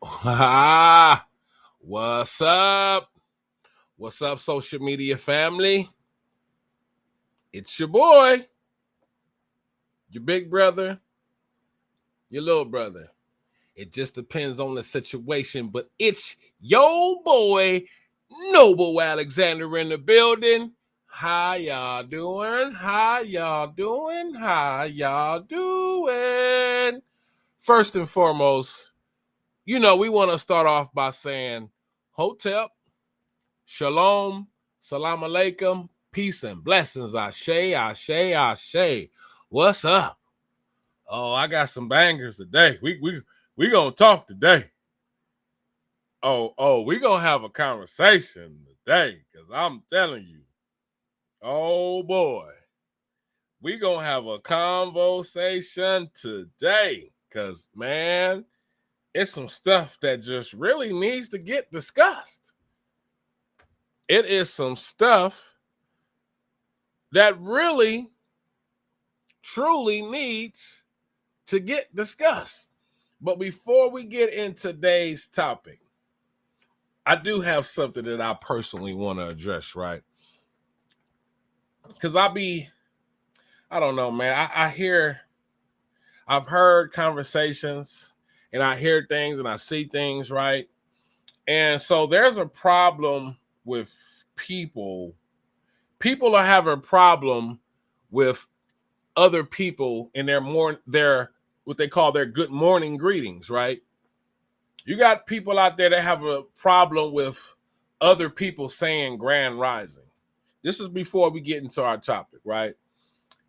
What's up? What's up, social media family? It's your boy, your big brother, your little brother. It just depends on the situation, but it's your boy, Noble Alexander in the building. How y'all doing? How y'all doing? How y'all doing? First and foremost, we want to start off by saying, Hotep, Shalom, Salam Alaikum, peace and blessings. Ashe, Ashe, Ashe. What's up? Oh, I got some bangers today. We gonna talk today. We gonna have a conversation today, because I'm telling you, oh boy, we gonna have a conversation today, because man, it's some stuff that just really needs to get discussed. It is some stuff that really, truly needs to get discussed. But before we get into today's topic, I do have something that I personally want to address, right? Because I don't know, man. I've heard conversations and I hear things and I see things, right? And so there's a problem with people. People are having a problem with other people in their what they call their good morning greetings, right? You got people out there that have a problem with other people saying grand rising. This is before we get into our topic, right?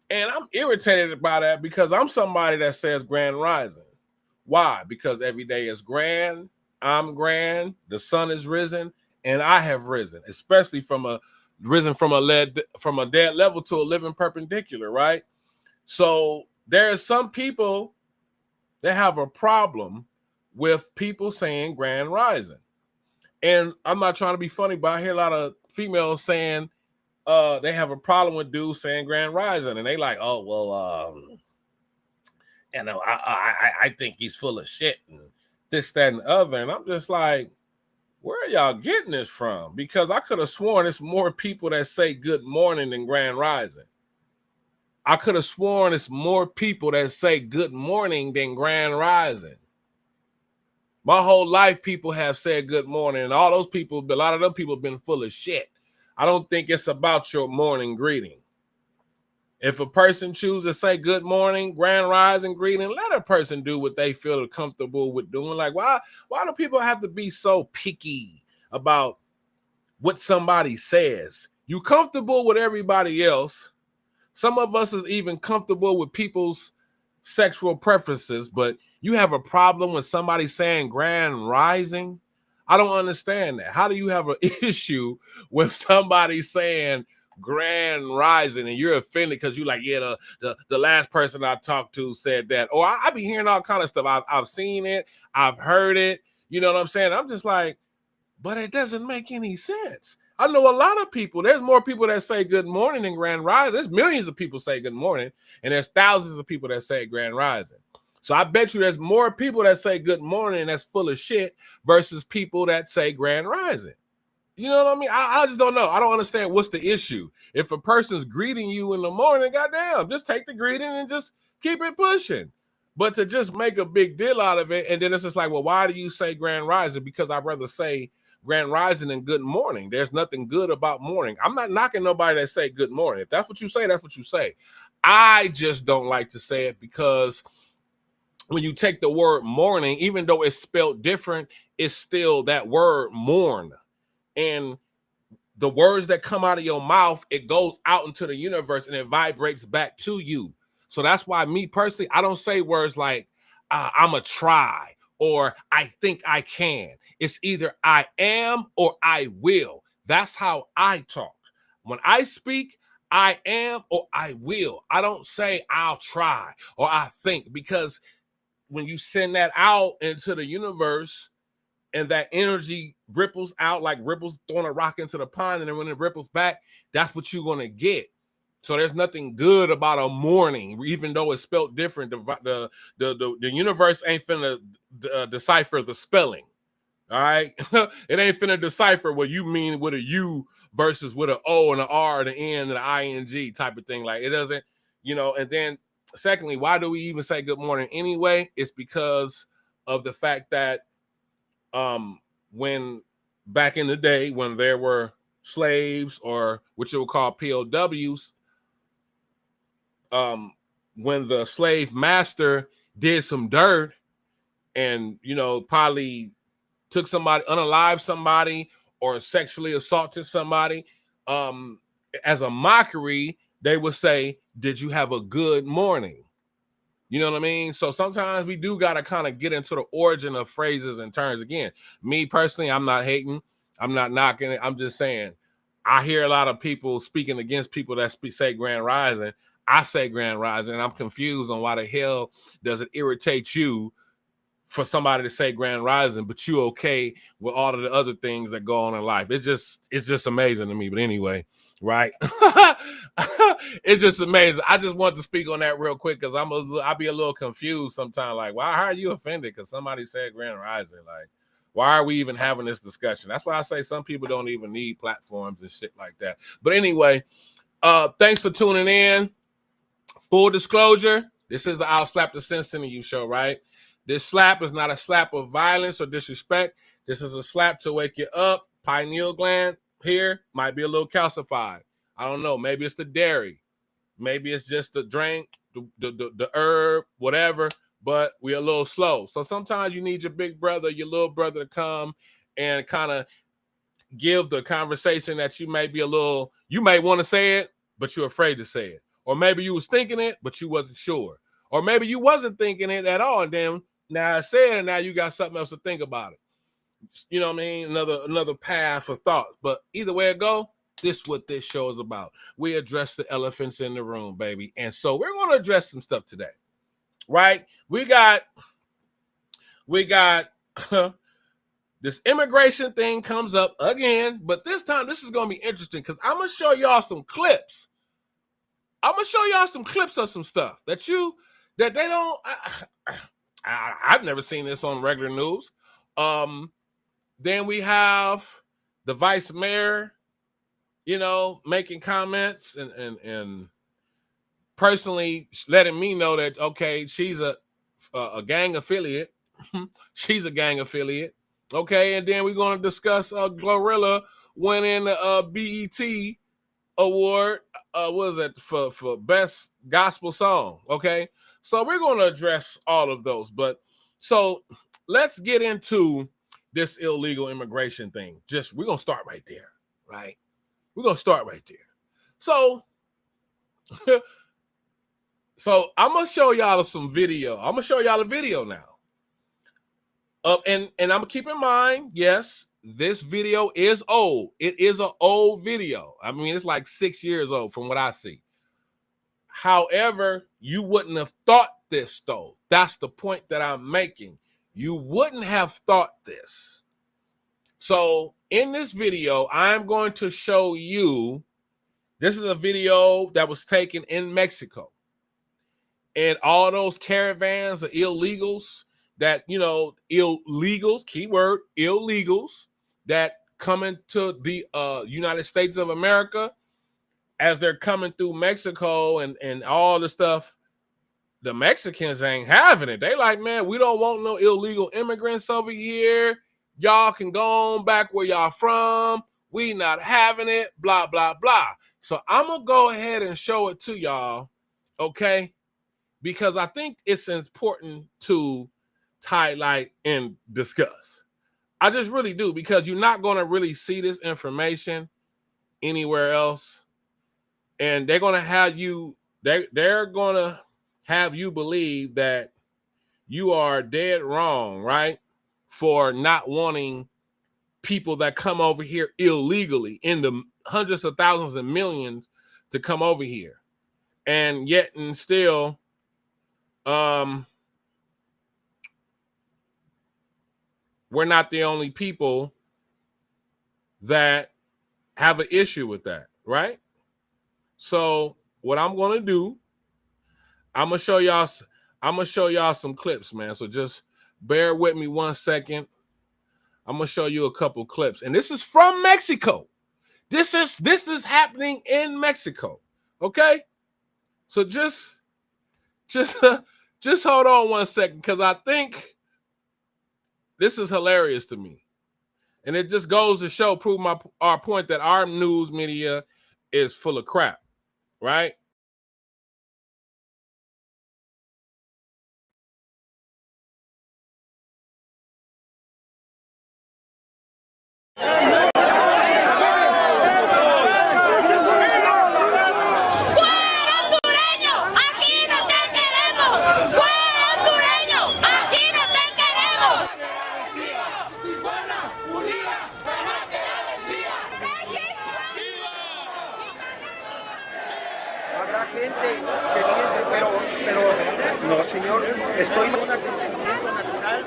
And I'm irritated by that because I'm somebody that says grand rising. Why? Because every day is grand, I'm grand, the sun is risen, and I have risen, especially from a dead level to a living perpendicular, right? So there are some people that have a problem with people saying grand rising. And I'm not trying to be funny, but I hear a lot of females saying they have a problem with dudes saying grand rising. And they like, oh, well, I think he's full of shit and this, that, and the other. And I'm just like, where are y'all getting this from? Because I could have sworn it's more people that say good morning than grand rising. I could have sworn it's more people that say good morning than grand rising. My whole life, people have said good morning, and all those people, a lot of them people have been full of shit. I don't think it's about your morning greeting. If a person chooses to say good morning, grand rising greeting, let a person do what they feel comfortable with doing. Like, why do people have to be so picky about what somebody says? You comfortable with everybody else. Some of us is even comfortable with people's sexual preferences, but you have a problem with somebody saying grand rising? I don't understand that. How do you have an issue with somebody saying grand rising and you're offended because you're like, yeah, the last person I talked to said that? Or I be hearing all kind of stuff. I've seen it. I've heard it. You know what I'm saying? I'm just like, but it doesn't make any sense. I know a lot of people. There's more people that say good morning than grand rising. There's millions of people say good morning, and there's thousands of people that say grand rising. So I bet you there's more people that say good morning and that's full of shit versus people that say grand rising. You know what I mean? I just don't know. I don't understand what's the issue. If a person's greeting you in the morning, goddamn, just take the greeting and just keep it pushing. But to just make a big deal out of it, and then it's just like, well, why do you say grand rising? Because I'd rather say grand rising and good morning. There's nothing good about morning. I'm not knocking nobody that say good morning. If that's what you say, that's what you say. I just don't like to say it because when you take the word morning, even though it's spelled different, it's still that word mourn. And the words that come out of your mouth, it goes out into the universe and it vibrates back to you. So that's why me personally, I don't say words like I'm a try or I think I can. It's either I am or I will. That's how I talk. When I speak, I am or I will. I don't say I'll try or I think, because when you send that out into the universe and that energy ripples out like ripples throwing a rock into the pond, and then when it ripples back, that's what you're going to get. So there's nothing good about a morning, even though it's spelled different. The universe ain't finna decipher the spelling. All right, it ain't finna decipher what you mean with a U versus with an O and an R and an N and an ing type of thing. Like it doesn't, And then secondly, why do we even say good morning anyway? It's because of the fact that when back in the day when there were slaves or what you would call POWs, when the slave master did some dirt and probably took somebody, unalived somebody, or sexually assaulted somebody, as a mockery, they would say, "Did you have a good morning?" You know what I mean? So sometimes we do got to kind of get into the origin of phrases and terms. Again, me personally, I'm not hating. I'm not knocking it. I'm just saying I hear a lot of people speaking against people that say Grand Rising. I say Grand Rising, and I'm confused on why the hell does it irritate you for somebody to say Grand Rising, but you okay with all of the other things that go on in life. It's just amazing to me. But anyway, right? It's just amazing. I just want to speak on that real quick because I'll be a little confused sometimes. Like, how are you offended because somebody said Grand Rising? Like, why are we even having this discussion? That's why I say some people don't even need platforms and shit like that. But anyway, thanks for tuning in. Full disclosure, this is the I'll Slap the Sense into You show, right? This slap is not a slap of violence or disrespect. This is a slap to wake you up. Pineal gland here might be a little calcified. I don't know. Maybe it's the dairy. Maybe it's just the drink, the herb, whatever. But we're a little slow. So sometimes you need your big brother, your little brother to come and kind of give the conversation that you may want to say it, but you're afraid to say it. Or maybe you was thinking it, but you wasn't sure. Or maybe you wasn't thinking it at all. And then now I said it, and now you got something else to think about it. You know what I mean? Another path of thought. But either way it go, this is what this show is about. We address the elephants in the room, baby. And so we're going to address some stuff today, right? We got this immigration thing comes up again, but this time this is going to be interesting because I'm going to show y'all some clips. I'm going to show y'all some clips of some stuff that they don't... I've never seen this on regular news. Then we have the vice mayor, making comments and personally letting me know that, okay, she's a gang affiliate. She's a gang affiliate. Okay, and then we're going to discuss Glorilla winning the BET award. What is that for best gospel song? Okay, so we're going to address all of those. But so let's get into this illegal immigration thing. We're going to start right there, right? We're going to start right there. So I'm going to show y'all some video. I'm going to show y'all a video now. And I'm going to keep in mind, yes, this video is old. It is an old video. I mean, it's like 6 years old from what I see. However, you wouldn't have thought this, though. That's the point that I'm making. You wouldn't have thought this. So in this video, I'm going to show you, this is a video that was taken in Mexico. And all those caravans of illegals that, illegals, keyword, illegals that come into the United States of America, as they're coming through Mexico and all the stuff, the Mexicans ain't having it. They like, man, we don't want no illegal immigrants over here. Y'all can go on back where y'all from. We not having it, blah, blah, blah. So I'm going to go ahead and show it to y'all, okay? Because I think it's important to highlight and discuss. I just really do, because you're not going to really see this information anywhere else. And they're going to have you, they're going to have you believe that you are dead wrong, right? For not wanting people that come over here illegally in the hundreds of thousands and millions to come over here. And yet and still, we're not the only people that have an issue with that, right? So what I'm gonna do, I'm gonna show y'all some clips, man. So just bear with me 1 second. I'm gonna show you a couple clips, and this is from Mexico. This is happening in Mexico. Okay, so just hold on 1 second, because I think this is hilarious to me, and it just goes to prove our point that our news media is full of crap, right? Habrá gente que piense, pero no, señor, estoy en un acontecimiento natural.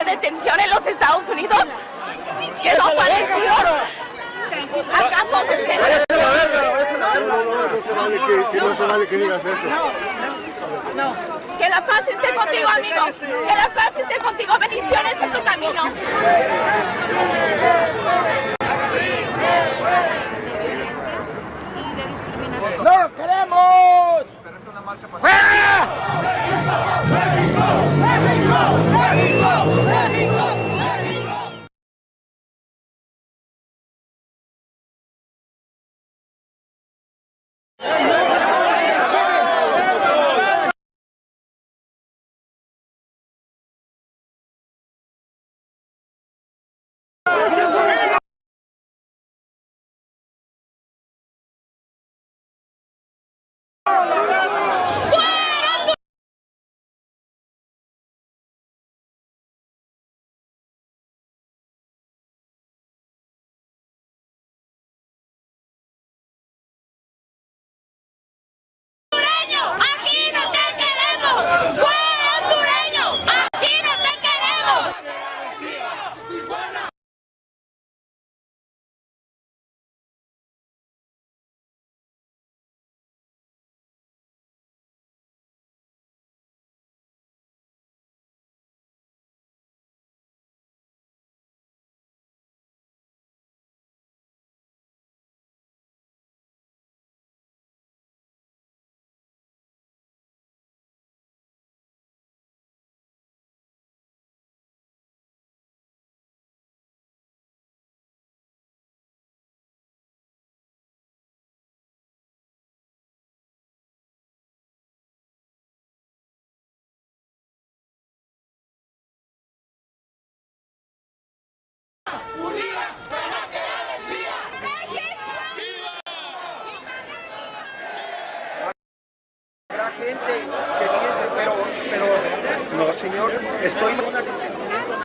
Detención en los Estados Unidos que no pareció a campos de centro. No. Que la paz esté contigo, amigo. Que la paz esté contigo. Bendiciones en tu camino. ¡No los queremos! ¡Fuera! ¡Aquí no te queremos! ¡Fuera hondureño! ¡Aquí no te queremos! Habrá gente que piense, pero no, señor, estoy en un acontecimiento.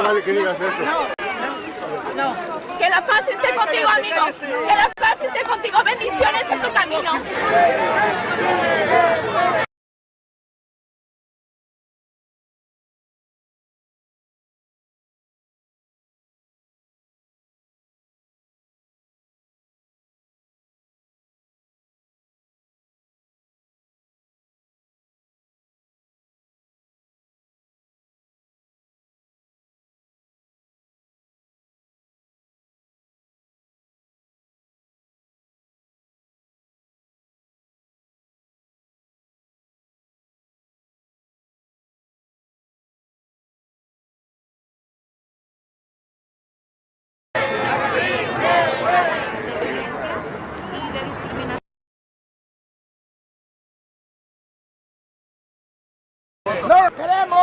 vale que digas eso. No. Que la paz esté contigo, amigo. Que la paz esté contigo. Bendiciones en tu camino. ¡No lo queremos!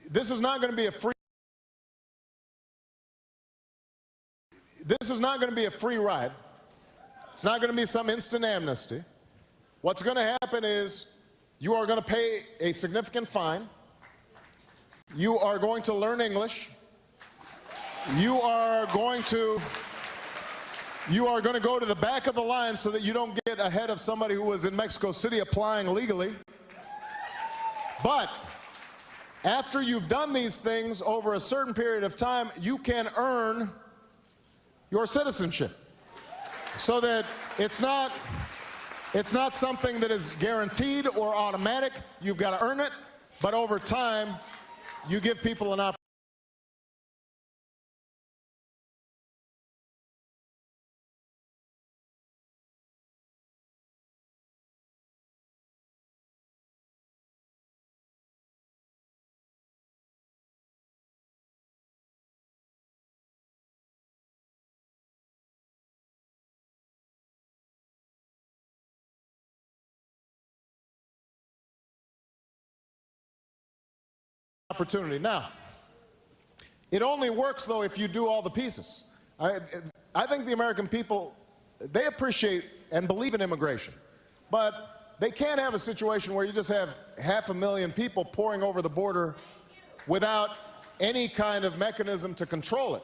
This is not going to be a free ride. It's not going to be some instant amnesty. What's going to happen is you are going to pay a significant fine. You are going to learn English. You are going to go to the back of the line so that you don't get ahead of somebody who was in Mexico City applying legally. But after you've done these things over a certain period of time, you can earn your citizenship. So that it's not something that is guaranteed or automatic. You've got to earn it, but over time, you give people an opportunity. Now, It only works, though, if you do all the pieces. I think the American people, they appreciate and believe in immigration, but they can't have a situation where you just have 500,000 people pouring over the border without any kind of mechanism to control it.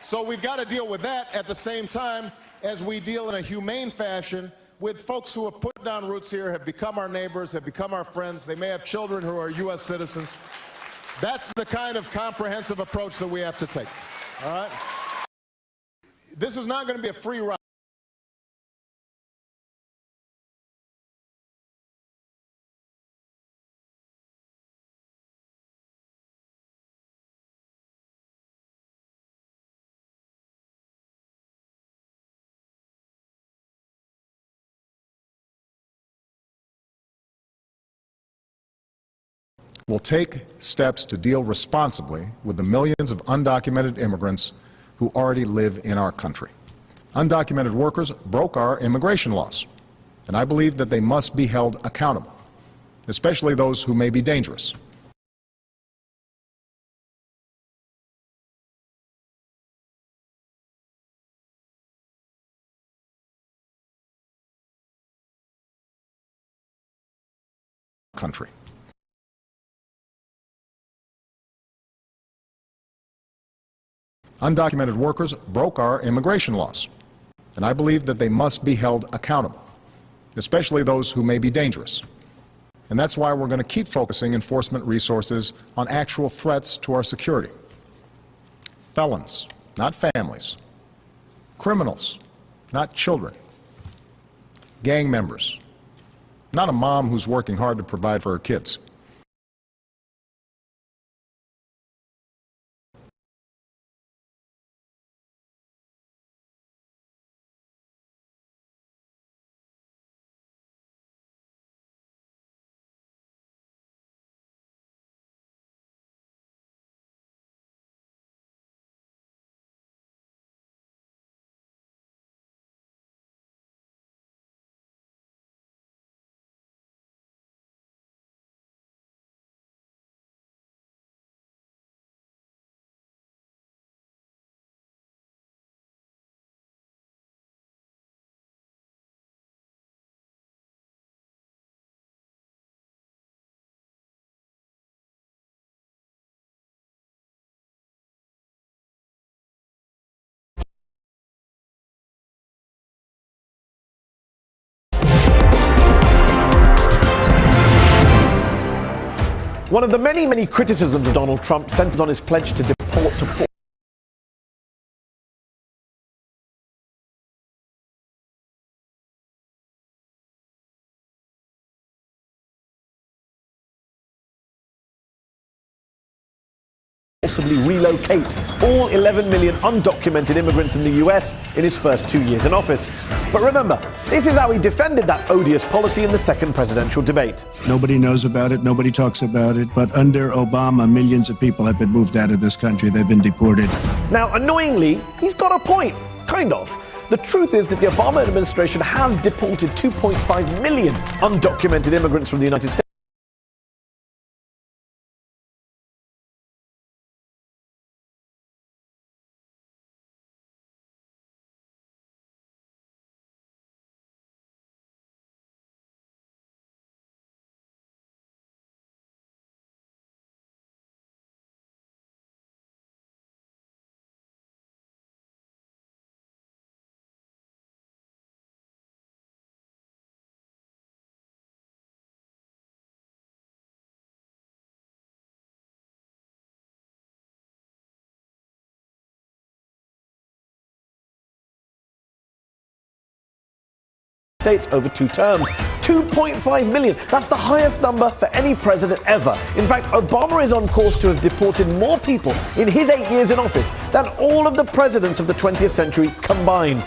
So we've got to deal with that at the same time as we deal in a humane fashion with folks who have put down roots here, have become our neighbors, have become our friends. They may have children who are U.S. citizens. That's the kind of comprehensive approach that we have to take. All right? This is not going to be a free ride. Will take steps to deal responsibly with the millions of undocumented immigrants who already live in our country. Undocumented workers broke our immigration laws, and I believe that they must be held accountable, especially those who may be dangerous. Country. Undocumented workers broke our immigration laws, and I believe that they must be held accountable, especially those who may be dangerous. And that's why we're going to keep focusing enforcement resources on actual threats to our security. Felons, not families. Criminals, not children. Gang members, not a mom who's working hard to provide for her kids. One of the many criticisms of Donald Trump centers on his pledge to deport to forcibly relocate all 11 million undocumented immigrants in the US in his first 2 years in office. But remember, this is how he defended that odious policy in the second presidential debate. Nobody knows about it, nobody talks about it, but under Obama, millions of people have been moved out of this country. They've been deported. Now, annoyingly, he's got a point, kind of. The truth is that the Obama administration has deported 2.5 million undocumented immigrants from the United States. States over 2 terms. 2.5 million. That's the highest number for any president ever. In fact, Obama is on course to have deported more people in his 8 years in office than all of the presidents of the 20th century combined.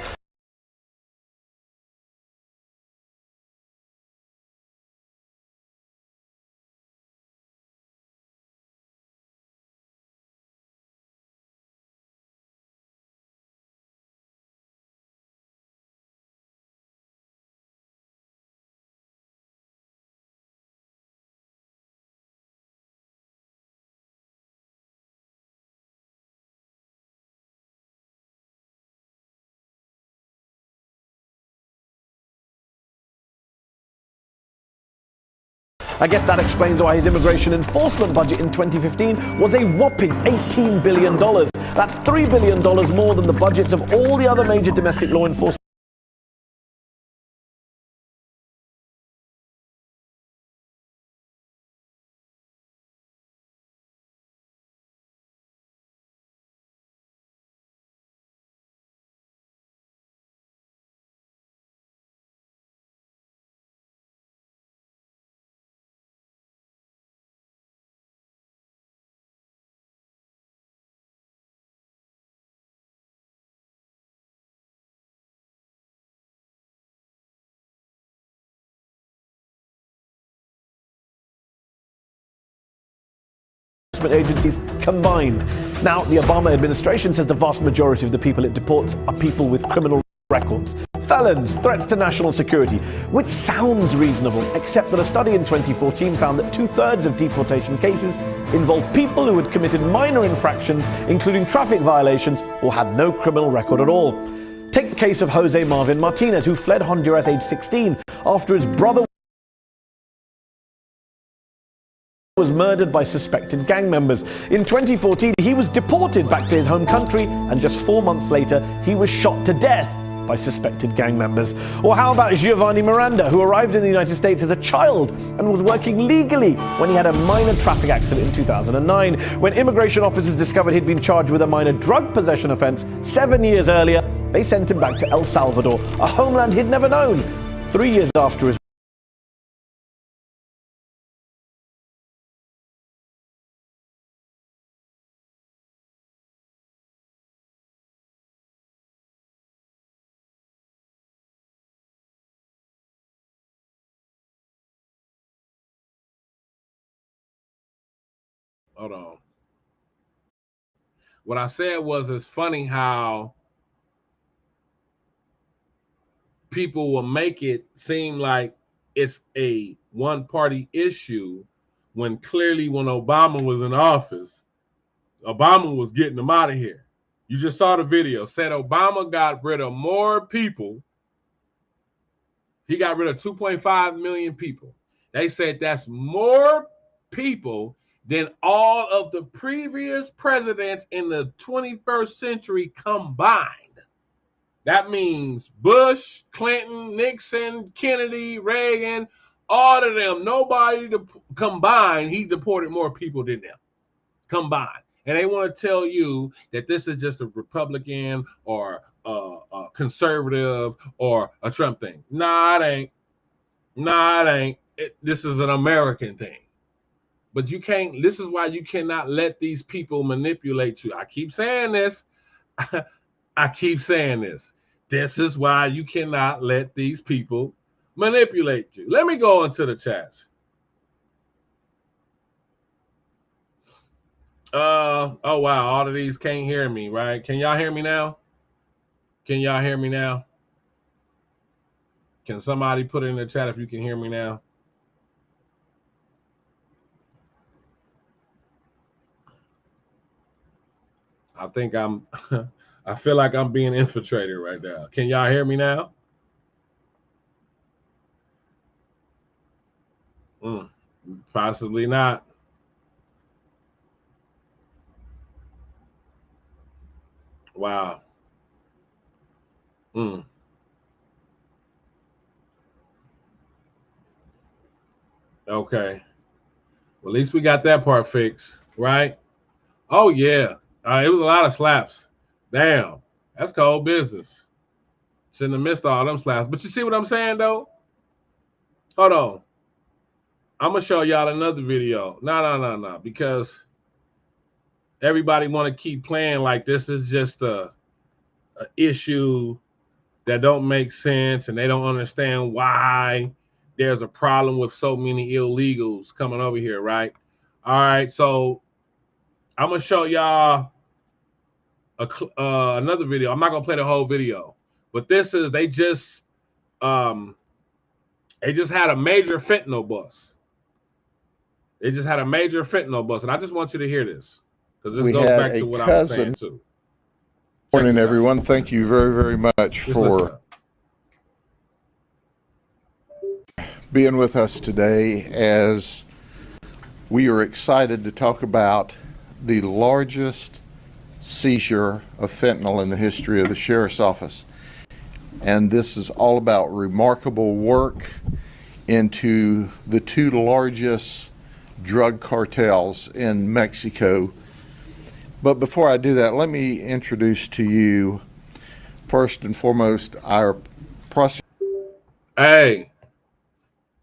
I guess that explains why his immigration enforcement budget in 2015 was a whopping $18 billion. That's $3 billion more than the budgets of all the other major domestic law enforcement agencies combined. Now, the Obama administration says the vast majority of the people it deports are people with criminal records, felons, threats to national security, which sounds reasonable, except that a study in 2014 found that 2/3 of deportation cases involved people who had committed minor infractions, including traffic violations, or had no criminal record at all. Take the case of Jose Marvin Martinez, who fled Honduras age 16 after his brother was murdered by suspected gang members. In 2014, he was deported back to his home country, and just 4 months later, he was shot to death by suspected gang members. Or how about Giovanni Miranda, who arrived in the United States as a child and was working legally when he had a minor traffic accident in 2009. When immigration officers discovered he'd been charged with a minor drug possession offense 7 years earlier, they sent him back to El Salvador, a homeland he'd never known. 3 years after his Hold on. What I said was, it's funny how people will make it seem like it's a one-party issue when clearly when Obama was in office, Obama was getting them out of here. You just saw the video. Said Obama got rid of more people. He got rid of 2.5 million people. They said that's more people than all of the previous presidents in the 21st century combined. That means Bush, Clinton, Nixon, Kennedy, Reagan, all of them, nobody combined, he deported more people than them combined. And they want to tell you that this is just a Republican or a conservative or a Trump thing. Nah, it ain't. Nah, it ain't. This is an American thing. But you can't, this is why you cannot let these people manipulate you. I keep saying this. I keep saying this. This is why you cannot let these people manipulate you. Let me go into the chats. Oh wow, all of these can't hear me, right? Can y'all hear me now? Can y'all hear me now? Can somebody put it in the chat if you can hear me now? I think I feel like I'm being infiltrated right now. Can y'all hear me now? Possibly not. Wow. Okay. Well, at least we got that part fixed, right? Oh, yeah. It was a lot of slaps. Damn. That's cold business. Shouldn't have missed all them slaps. But you see what I'm saying, though? Hold on. I'm going to show y'all another video. No. Because everybody want to keep playing like this is just a issue that don't make sense, and they don't understand why there's a problem with so many illegals coming over here, right? All right, so I'm gonna show y'all another video. I'm not gonna play the whole video, but this is they just had a major fentanyl bust. They just had a major fentanyl bust, and I just want you to hear this because this goes back to what I was saying too. Morning, everyone. Thank you very, very much for being with us today as we are excited to talk about the largest seizure of fentanyl in the history of the Sheriff's Office. And this is all about remarkable work into the two largest drug cartels in Mexico. But before I do that, let me introduce to you, first and foremost, our prosecutor. Hey,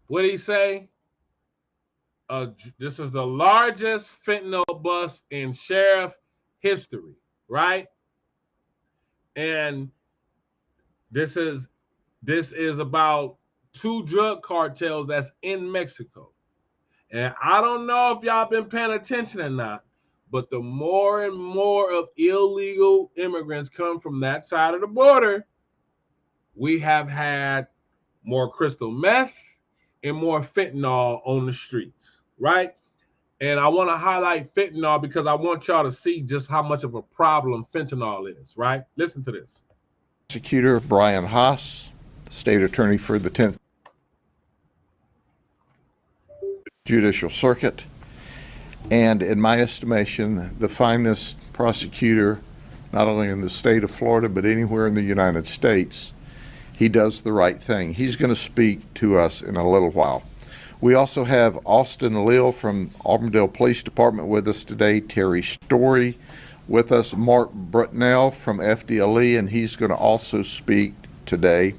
what did he say? This is the largest fentanyl bust in sheriff history, right? And this is about two drug cartels that's in Mexico. And I don't know if y'all been paying attention or not, but the more and more of illegal immigrants come from that side of the border, we have had more crystal meth and more fentanyl on the streets, right? And I want to highlight fentanyl because I want y'all to see just how much of a problem fentanyl is, right? Listen to this. Prosecutor Brian Haas, State Attorney for the 10th Judicial Circuit, and in my estimation, the finest prosecutor, not only in the state of Florida, but anywhere in the United States. He does the right thing. He's going to speak to us in a little while. We also have Austin Leal from Auburndale Police Department with us today, Terry Story with us, Mark Brutnell from FDLE, and he's going to also speak today.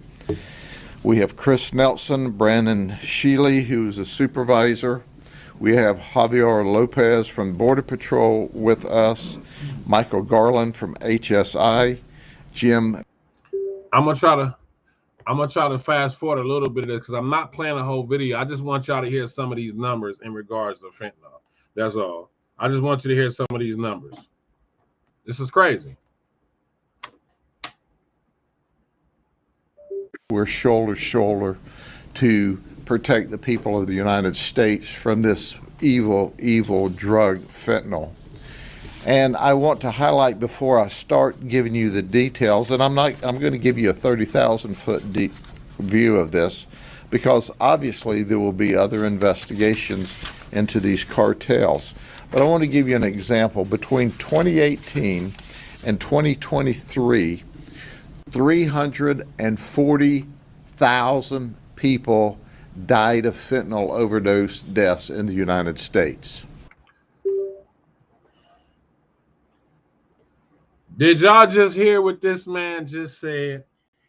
We have Chris Nelson, Brandon Shealy, who's a supervisor. We have Javier Lopez from Border Patrol with us, Michael Garland from HSI, Jim. I'm gonna try to fast forward a little bit of this because I'm not playing a whole video. I just want y'all to hear some of these numbers in regards to fentanyl. That's all. I just want you to hear some of these numbers. This is crazy. We're shoulder to shoulder to protect the people of the United States from this evil, evil drug, fentanyl. And I want to highlight before I start giving you the details, and I'm going to give you a 30,000 foot deep view of this, because obviously there will be other investigations into these cartels. But I want to give you an example. Between 2018 and 2023, 340,000 people died of fentanyl overdose deaths in the United States. Did y'all just hear what this man just said?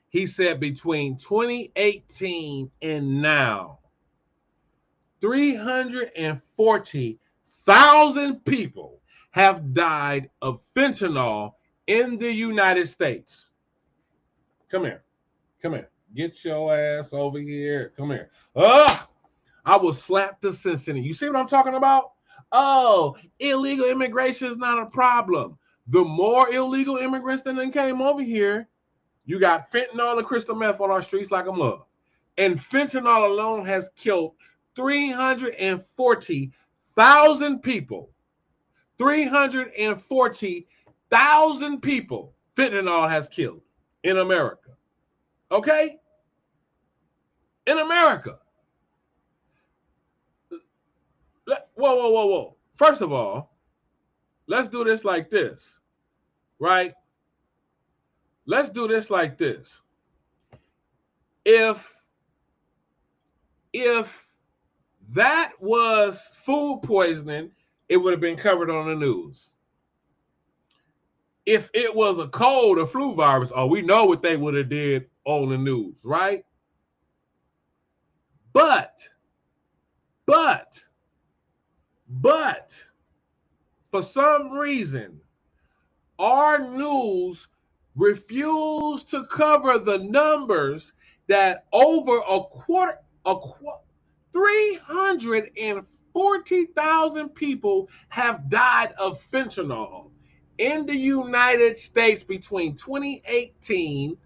He said between 2018 and now, 340,000 people have died of fentanyl in the United States. Come here. Come here. Get your ass over here. Come here. I will slap the sense in it. You see what I'm talking about? Oh, illegal immigration is not a problem. The more illegal immigrants that then came over here, you got fentanyl and crystal meth on our streets like a mug. And fentanyl alone has killed 340,000 people. 340,000 people fentanyl has killed in America. Okay? In America. Whoa. First of all, let's do this like this, right? Let's do this like this. If that was food poisoning, it would have been covered on the news. If it was a cold or flu virus, we know what they would have did on the news, right? But for some reason, our news refused to cover the numbers that over 340,000 people have died of fentanyl in the United States between 2018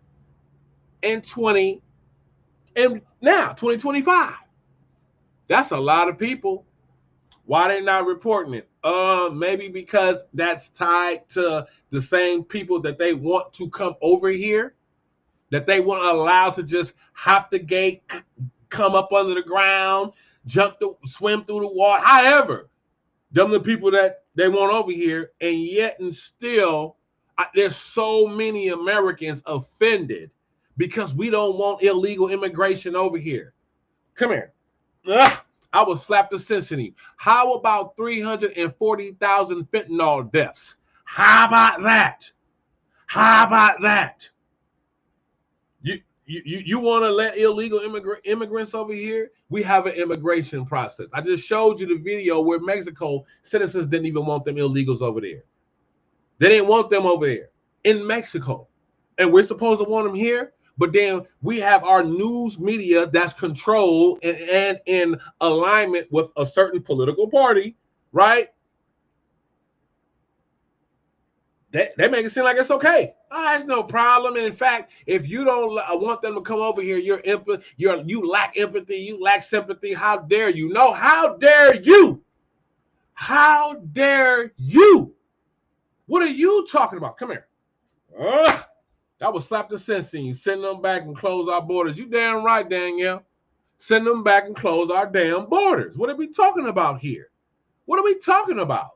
and 2025. That's a lot of people. Why they not reporting it? Maybe because that's tied to the same people that they want to come over here, that they want to allow to just hop the gate, come up under the ground, swim through the water. However, them the people that they want over here, and yet and still, there's so many Americans offended because we don't want illegal immigration over here. Come here. Ugh, I will slap the sense in you. How about 340,000 fentanyl deaths? How about that? How about that? You want to let illegal immigrants over here? We have an immigration process. I just showed you the video where Mexico citizens didn't even want them illegals over there. They didn't want them over there in Mexico. And we're supposed to want them here. But then we have our news media that's controlled and in alignment with a certain political party, right? They make it seem like it's okay. Oh, that's no problem. And in fact, if you don't want them to come over here, you lack empathy, you lack sympathy. How dare you? No, how dare you? How dare you? What are you talking about? Come here. I will slap the sense in you. Send them back and close our borders. You damn right, Danielle. Send them back and close our damn borders. What are we talking about here? What are we talking about?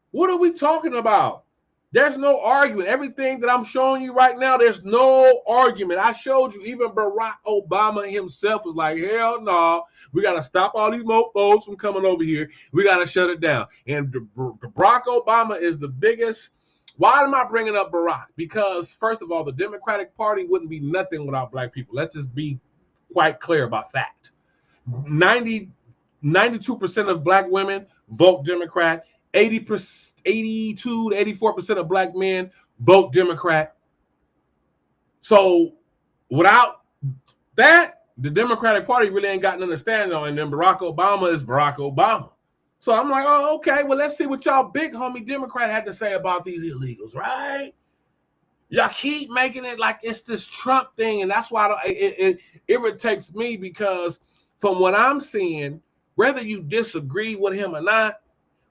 What are we talking about? There's no argument. Everything that I'm showing you right now, there's no argument. I showed you even Barack Obama himself was like, hell no, we got to stop all these mofos from coming over here. We got to shut it down. And Barack Obama is the biggest. Why am I bringing up Barack? Because, first of all, the Democratic Party wouldn't be nothing without black people. Let's just be quite clear about that. 92% of black women vote Democrat. 82 to 84% of black men vote Democrat. So without that, the Democratic Party really ain't got nothing to stand on. And then Barack Obama is Barack Obama. So I'm like, oh, okay, well, let's see what y'all big homie Democrat had to say about these illegals, right? Y'all keep making it like it's this Trump thing. And that's why it irritates me, because from what I'm seeing, whether you disagree with him or not,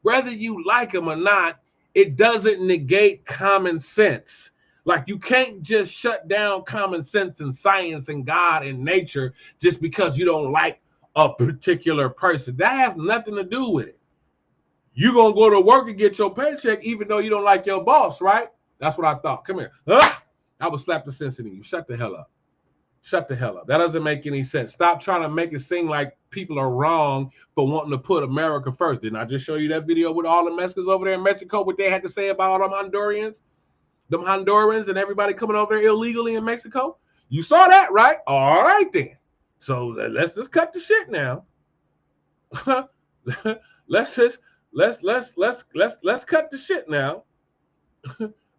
whether you like him or not, it doesn't negate common sense. Like, you can't just shut down common sense and science and God and nature just because you don't like a particular person. That has nothing to do with it. You're going to go to work and get your paycheck even though you don't like your boss, right? That's what I thought. Come here. I would slap the sense in you. Shut the hell up. Shut the hell up. That doesn't make any sense. Stop trying to make it seem like people are wrong for wanting to put America first. Didn't I just show you that video with all the Mexicans over there in Mexico, what they had to say about all them Hondurans and everybody coming over there illegally in Mexico? You saw that, right? All right then. So let's just cut the shit now. let's cut the shit now.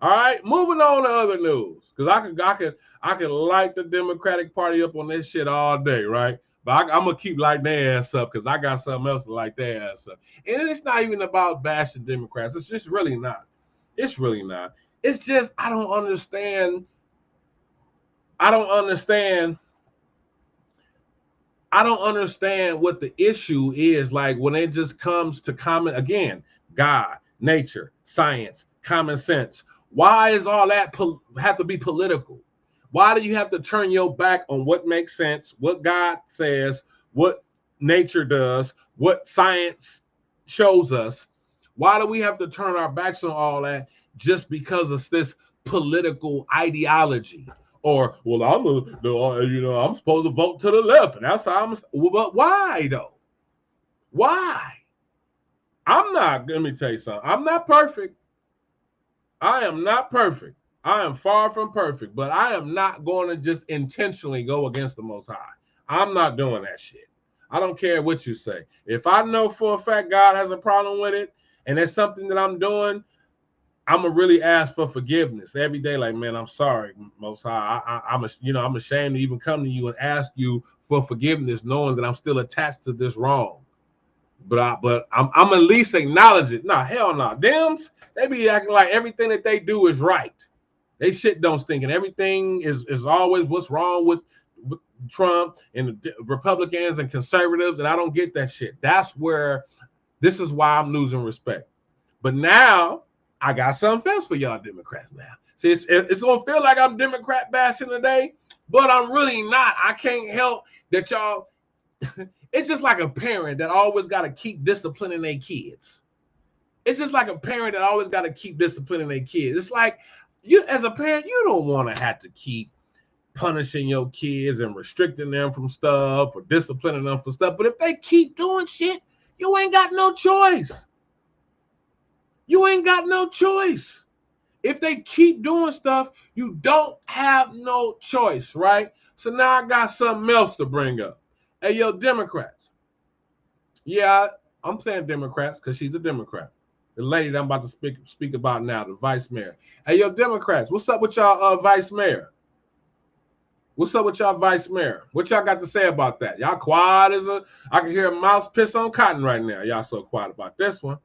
All right, moving on to other news, because I can light the Democratic Party up on this shit all day, right? But I'm gonna keep lighting their ass up because I got something else to light their ass up. And it's not even about bashing Democrats. It's just really not. It's really not. It's just I don't understand what the issue is. Like, when it just comes to common, again, God, nature, science, common sense. Why is all that have to be political? Why do you have to turn your back on what makes sense, what God says, what nature does, what science shows us? Why do we have to turn our backs on all that just because of this political ideology? Or, well, I'm supposed to vote to the left, and that's how but why though? Why? Let me tell you something. I'm not perfect. I am not perfect. I am far from perfect, but I am not going to just intentionally go against the Most High. I'm not doing that shit. I don't care what you say. If I know for a fact God has a problem with it, and it's something that I'm doing, I'm gonna really ask for forgiveness every day. Like, man, I'm sorry, Most High. I'm ashamed to even come to you and ask you for forgiveness, knowing that I'm still attached to this wrong. But I'm at least acknowledge it. Nah, hell no. Dems, they be acting like everything that they do is right. They shit don't stink, and everything is always what's wrong with Trump and the Republicans and conservatives, and I don't get that shit. This is why I'm losing respect. But now I got something else for y'all Democrats now. See, it's going to feel like I'm Democrat bashing today, but I'm really not. I can't help that y'all it's just like a parent that always got to keep disciplining their kids. It's just like a parent that always got to keep disciplining their kids. It's like you, as a parent, you don't want to have to keep punishing your kids and restricting them from stuff or disciplining them for stuff. But if they keep doing shit, you ain't got no choice. You ain't got no choice. If they keep doing stuff, you don't have no choice, right? So now I got something else to bring up. Hey, yo, Democrats. Yeah, I'm saying Democrats because she's a Democrat. The lady that I'm about to speak about now, the vice mayor. Hey, yo, Democrats, what's up with y'all vice mayor? What's up with y'all vice mayor? What y'all got to say about that? Y'all quiet as I can hear a mouse piss on cotton right now. Y'all so quiet about this one.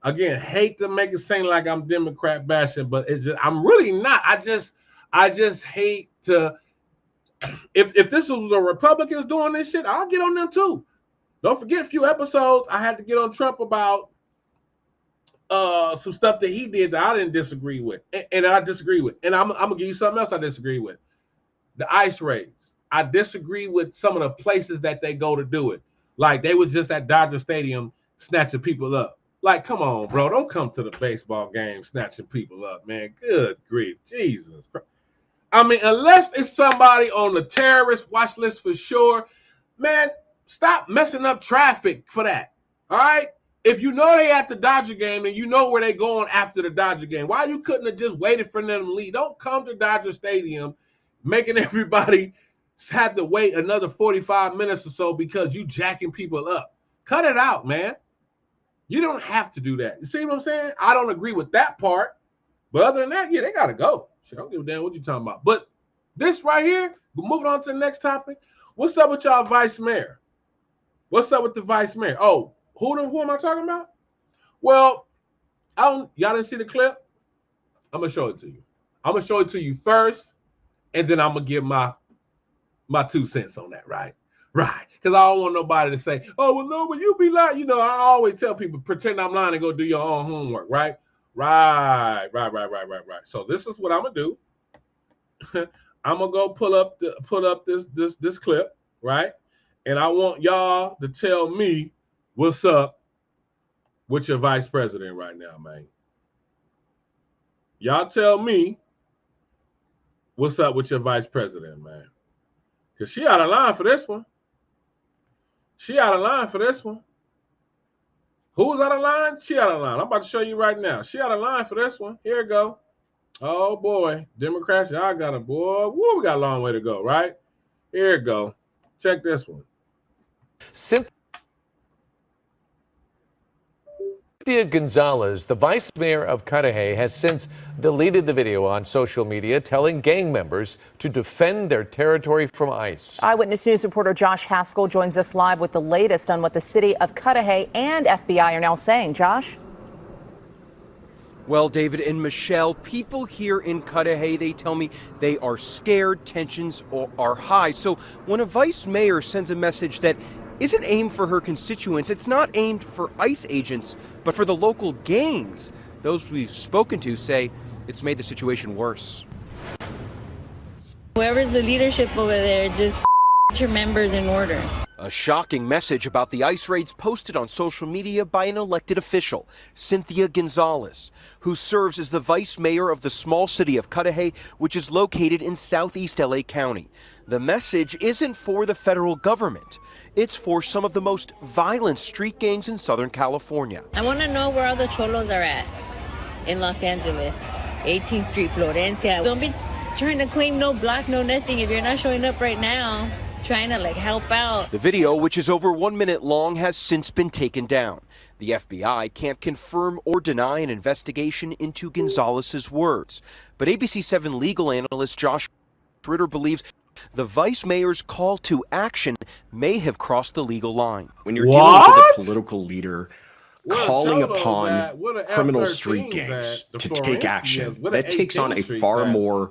Again, hate to make it seem like I'm Democrat bashing, but it's just I'm really not. I just hate to. If this was the Republicans doing this shit, I'll get on them too. Don't forget a few episodes I had to get on Trump about some stuff that he did that I didn't disagree with, and I disagree with. And I'm gonna give you something else I disagree with. The ice raids. I disagree with some of the places that they go to do it. Like they was just at Dodger Stadium snatching people up. Like, come on, bro. Don't come to the baseball game snatching people up, man. Good grief. Jesus Christ. I mean, unless it's somebody on the terrorist watch list for sure, man, stop messing up traffic for that. All right? If you know they at the Dodger game and you know where they going after the Dodger game, why you couldn't have just waited for them to leave? Don't come to Dodger Stadium making everybody have to wait another 45 minutes or so because you jacking people up. Cut it out, man. You don't have to do that. You see what I'm saying? I don't agree with that part. But other than that, yeah, they got to go. Shit, I don't give a damn what you talking about. But this right here, moving on to the next topic. What's up with y'all vice mayor? What's up with the vice mayor? Oh, who am I talking about? Well, y'all didn't see the clip? I'm going to show it to you. I'm going to show it to you first, and then I'm going to give my 2 cents on that, right? Right. Because I don't want nobody to say, oh, well, no, but you be lying. You know, I always tell people, pretend I'm lying and go do your own homework, right? Right. So this is what I'm gonna do. I'm gonna go pull up this clip, right? And I want y'all to tell me what's up with your vice president right now, man. Y'all tell me what's up with your vice president, man. Because she out of line for this one. She out of line for this one. Who's out of line? She out of line. I'm about to show you right now. She out of line for this one. Here we go. Oh, boy. Democrats, y'all got a boy. Woo, we got a long way to go, right? Here we go. Check this one. Cynthia Gonzalez, the vice mayor of Cudahy, has since deleted the video on social media telling gang members to defend their territory from ICE. Eyewitness News reporter Josh Haskell joins us live with the latest on what the city of Cudahy and FBI are now saying. Josh? Well, David and Michelle, people here in Cudahy, they tell me they are scared, tensions are high. So when a vice mayor sends a message that isn't aimed for her constituents, it's not aimed for ICE agents, but for the local gangs. Those we've spoken to say it's made the situation worse. Whoever's the leadership over there, just your members in order. A shocking message about the ICE raids posted on social media by an elected official, Cynthia Gonzalez, who serves as the vice mayor of the small city of Cudahy, which is located in southeast LA County. The message isn't for the federal government. It's for some of the most violent street gangs in Southern California. I want to know where all the cholos are at in Los Angeles. 18th Street, Florencia. Don't be trying to claim no block, no nothing if you're not showing up right now, trying to help out. The video, which is over 1 minute long, has since been taken down. The FBI can't confirm or deny an investigation into Gonzalez's words. But ABC 7 legal analyst Josh Ritter believes the vice mayor's call to action may have crossed the legal line. When you're dealing with a political leader calling upon criminal street gangs to take action, that takes on a far more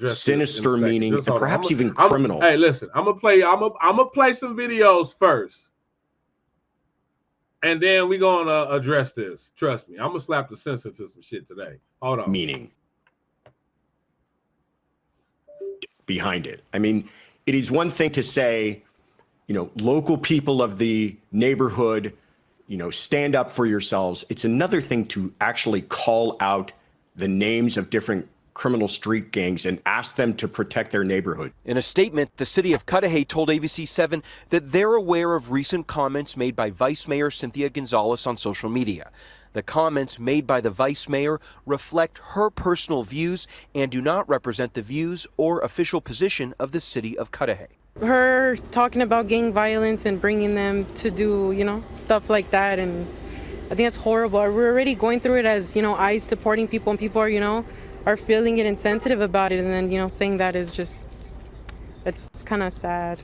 sinister meaning and perhaps even criminal. Hey, listen, I'm gonna play some videos first, and then we're gonna address this. Trust me, I'm gonna slap the censor to some shit today. Hold on. Meaning behind it. I mean, it is one thing to say local people of the neighborhood, stand up for yourselves. It's another thing to actually call out the names of different criminal street gangs and ask them to protect their neighborhood. In a statement, the city of Cudahy told ABC7 that they're aware of recent comments made by Vice Mayor Cynthia Gonzalez on social media. The comments made by the vice mayor reflect her personal views and do not represent the views or official position of the city of Cudahy. Her talking about gang violence and bringing them to do, stuff like that, and I think that's horrible. We're already going through it as, ICE supporting people, and people are feeling it and sensitive about it, and then, saying that is just, it's kind of sad.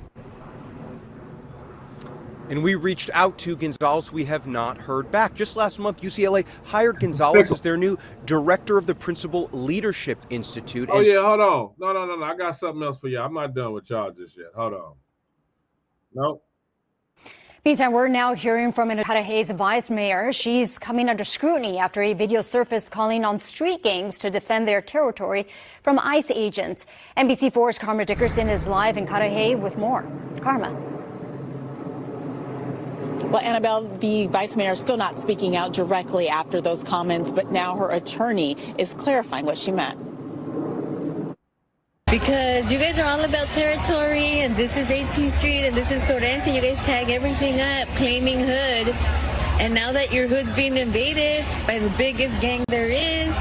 And we reached out to Gonzalez. We have not heard back. Just last month, UCLA hired Gonzalez as their new director of the Principal Leadership Institute. Oh, yeah, hold on. No. I got something else for you. I'm not done with y'all just yet. Hold on. Nope. Meantime, we're now hearing from Cudahy's vice mayor. She's coming under scrutiny after a video surfaced calling on street gangs to defend their territory from ICE agents. NBC4's Karma Dickerson is live in Cudahy with more. Karma. Well, Annabelle, the vice mayor is still not speaking out directly after those comments, but now her attorney is clarifying what she meant. Because you guys are all about territory, and this is 18th Street, and this is Florencia. You guys tag everything up, claiming hood. And now that your hood's being invaded by the biggest gang there is,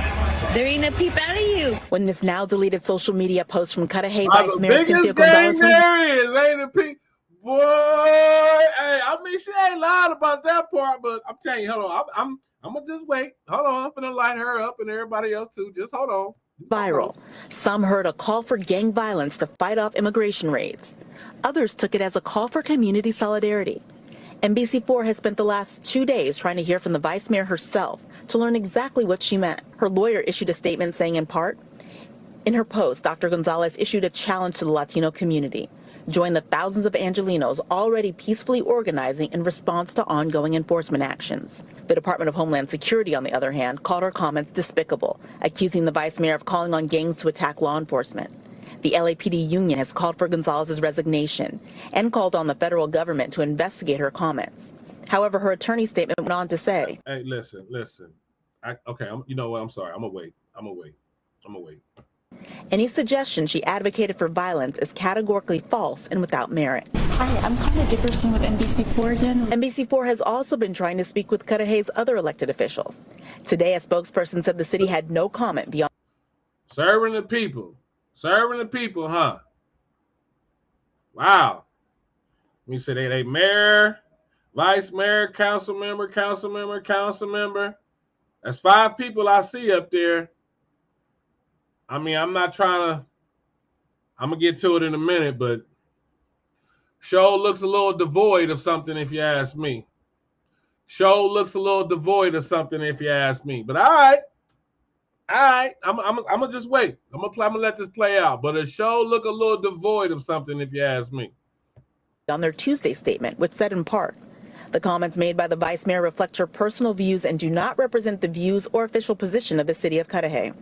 there ain't a peep out of you. When this now deleted social media post from Cudahy Vice Vice Mayor Cynthia Gonzalez. There is, ain't a peep. Boy, hey, I mean, she ain't lied about that part, but I'm telling you, hold on. I'm gonna just wait. Hold on, I'm gonna light her up and everybody else too. Just hold on. Viral. Some heard a call for gang violence to fight off immigration raids. Others took it as a call for community solidarity. NBC4 has spent the last 2 days trying to hear from the vice mayor herself to learn exactly what she meant. Her lawyer issued a statement saying, in part, in her post, Dr. Gonzalez issued a challenge to the Latino community. Join the thousands of Angelinos already peacefully organizing in response to ongoing enforcement actions. The Department of Homeland Security, on the other hand, called her comments despicable, accusing the vice mayor of calling on gangs to attack law enforcement. The LAPD union has called for Gonzalez's resignation and called on the federal government to investigate her comments. However, her attorney's statement went on to say, hey, listen. You know what? I'm sorry. I'm gonna wait. Any suggestion she advocated for violence is categorically false and without merit. Hi, I'm Karma Dickerson with NBC4 again. NBC4 has also been trying to speak with Cudahy's other elected officials. Today, a spokesperson said the city had no comment beyond serving the people, huh? Wow. We said they mayor, vice mayor, council member. That's 5 people I see up there. I mean, I'm going to get to it in a minute, but show looks a little devoid of something if you ask me. But all right. I'm going to just wait. I'm going to let this play out, but it show look a little devoid of something if you ask me. On their Tuesday statement, which said in part, the comments made by the vice mayor reflect her personal views and do not represent the views or official position of the city of Cudahy.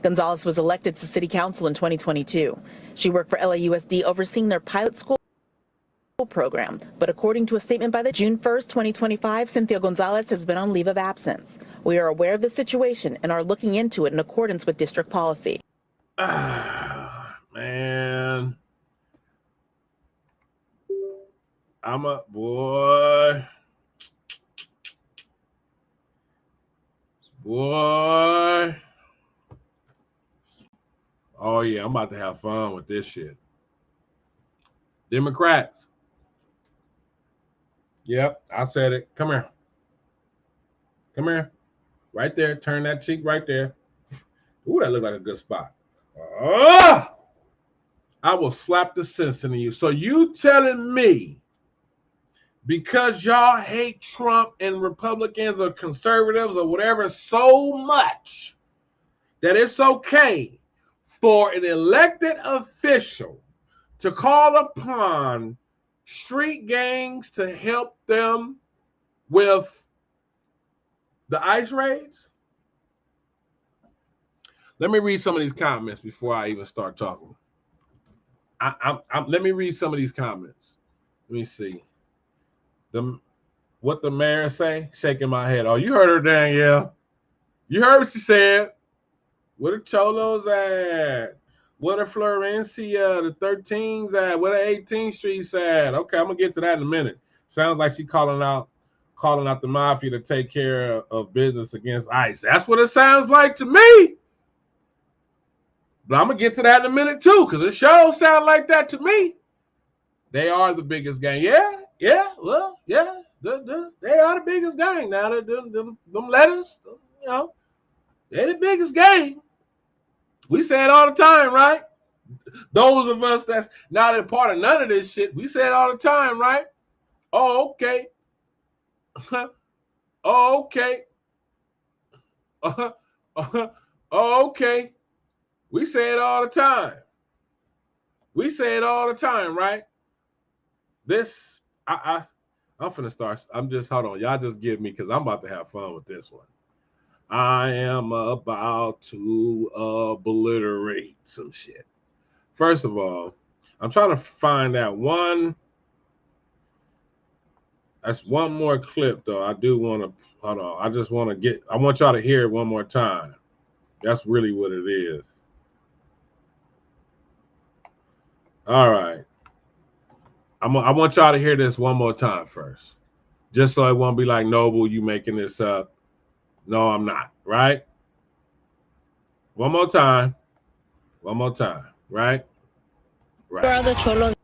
Gonzalez was elected to city council in 2022. She worked for LAUSD overseeing their pilot school program. But according to a statement by the June 1st, 2025, Cynthia Gonzalez has been on leave of absence. We are aware of the situation and are looking into it in accordance with district policy. Man. I'm a boy. Oh, yeah, I'm about to have fun with this shit. Democrats. Yep, I said it. Come here. Right there. Turn that cheek right there. Ooh, that looked like a good spot. I will slap the sense into you. So you telling me because y'all hate Trump and Republicans or conservatives or whatever so much that it's okay for an elected official to call upon street gangs to help them with the ICE raids? Let me read some of these comments before I even start talking. Let me read some of these comments. Let me see. What the mayor say? Shaking my head. Oh, you heard her, Danielle. You heard what she said. Where the Cholos at? Where the Florencia, the 13s at? Where the 18th Streets at? Okay, I'm gonna get to that in a minute. Sounds like she calling out the mafia to take care of business against ICE. That's what it sounds like to me. But I'm gonna get to that in a minute too, because it sure sound like that to me. They are the biggest gang. Yeah. Well, yeah. They are the biggest gang now. Them letters, you know, they're the biggest gang. We say it all the time, right? Those of us that's not a part of none of this shit, we say it all the time, right? Oh, okay. Oh, okay. Oh, okay. We say it all the time. We say it all the time, right? I'm finna start. Hold on. Y'all just give me, because I'm about to have fun with this one. I am about to obliterate some shit. First of all, I'm trying to find that one. That's one more clip, though. I do want to, hold on. I want y'all to hear it one more time. That's really what it is. All right. I want y'all to hear this one more time first. Just so it won't be like, Noble, you making this up. No, I'm not, right? One more time. One more time, right? Right. Where are the Cholos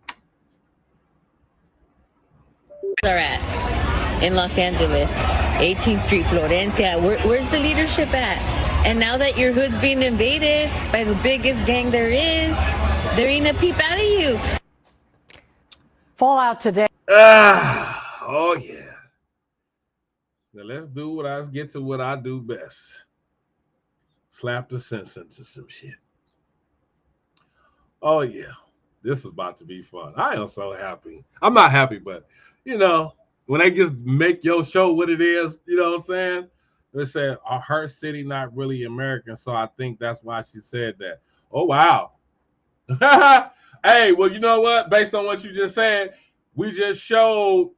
are at in Los Angeles? 18th Street, Florencia. Where's the leadership at? And now that your hood's being invaded by the biggest gang there is, there ain't a peep out of you. Fallout today. Oh, yeah. Now let's get to what I do best. Slap the sense into some shit. Oh, yeah. This is about to be fun. I am so happy. I'm not happy, but, you know, when they just make your show what it is, you know what I'm saying? They say, her city not really American, so I think that's why she said that. Oh, wow. Hey, well, you know what? Based on what you just said, we just showed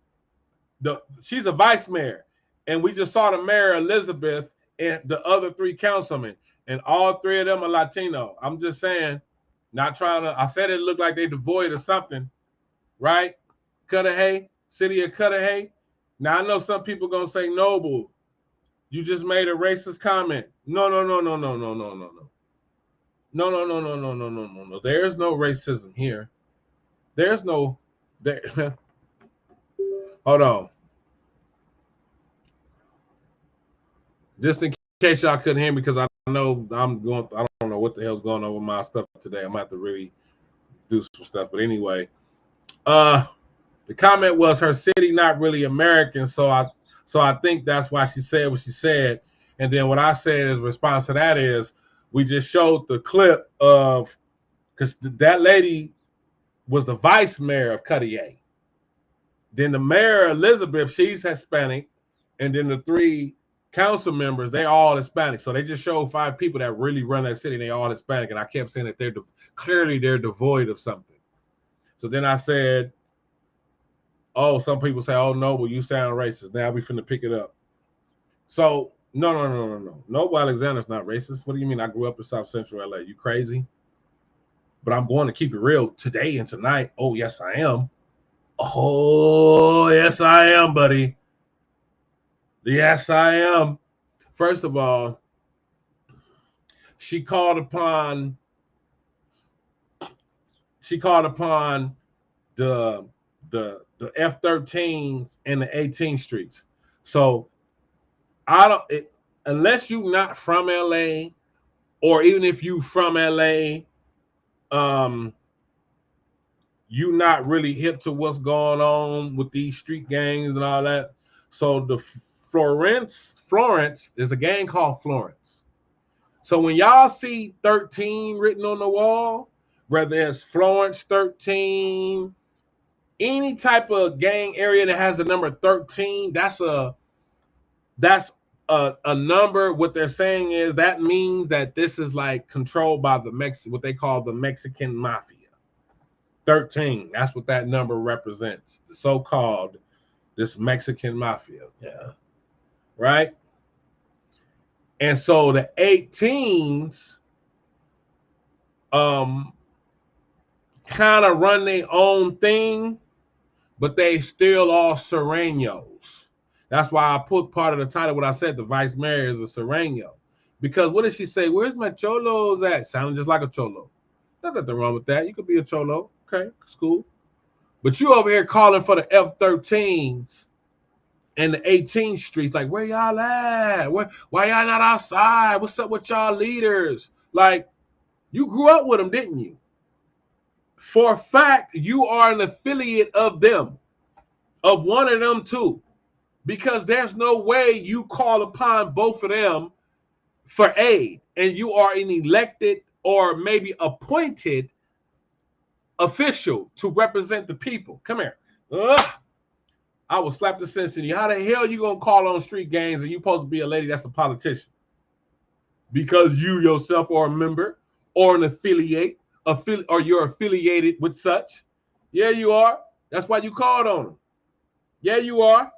she's a vice mayor, and we just saw the mayor, Elizabeth, and the other 3 councilmen, and all 3 of them are Latino. I'm just saying, not trying to, I said it looked like they devoid of something, right? Cudahy, city of Cudahy. Now, I know some people going to say, Noble, you just made a racist comment. No. No. There's no racism here. There's no, hold on. Just in case y'all couldn't hear me, because I know I don't know what the hell's going on with my stuff today. I'm going to have to really do some stuff. But anyway, the comment was her city not really American, so I think that's why she said what she said. And then what I said as response to that is, we just showed the clip of, because that lady was the vice mayor of Cudahy. Then the mayor, Elizabeth, she's Hispanic, and then the 3 council members, they all Hispanic. So they just showed 5 people that really run that city, and they all Hispanic. And I kept saying that they're devoid of something. So then I said, oh, some people say, oh, Noble, you sound racist. Now we finna pick it up. So no. Noble Alexander's not racist. What do you mean? I grew up in South Central LA. You crazy? But I'm going to keep it real today and tonight. Oh, yes, I am. Oh, yes, I am, buddy. Yes, I am. First of all, she called upon the F-13s and the 18th Streets. So unless you not from LA, or even if you from LA, you not really hip to what's going on with these street gangs and all that. So the Florence is a gang called Florence. So when y'all see 13 written on the wall, whether it's Florence 13, any type of gang area that has the number 13, that's a number. What they're saying is that means that this is like controlled by what they call the Mexican mafia. F-13. That's what that number represents. The so-called, this Mexican mafia. Yeah. Right? And so the 18s kind of run their own thing, but they still are Sureños. That's why I put part of the title when I said the vice mayor is a Sureno. Because what did she say? Where's my cholos at? Sounding just like a cholo. There's nothing wrong with that. You could be a cholo. Okay, it's cool. But you over here calling for the F-13s and the 18th streets. Like, where y'all at? Why y'all not outside? What's up with y'all leaders? Like, you grew up with them, didn't you? For a fact, you are an affiliate of them, of one of them too. Because there's no way you call upon both of them for aid, and you are an elected or maybe appointed official to represent the people. Come here. I will slap the sense in you. How the hell you gonna call on street gangs and you supposed to be a lady that's a politician? Because you yourself are a member or an affiliate, or you're affiliated with such. Yeah, you are. That's why you called on them. Yeah, you are.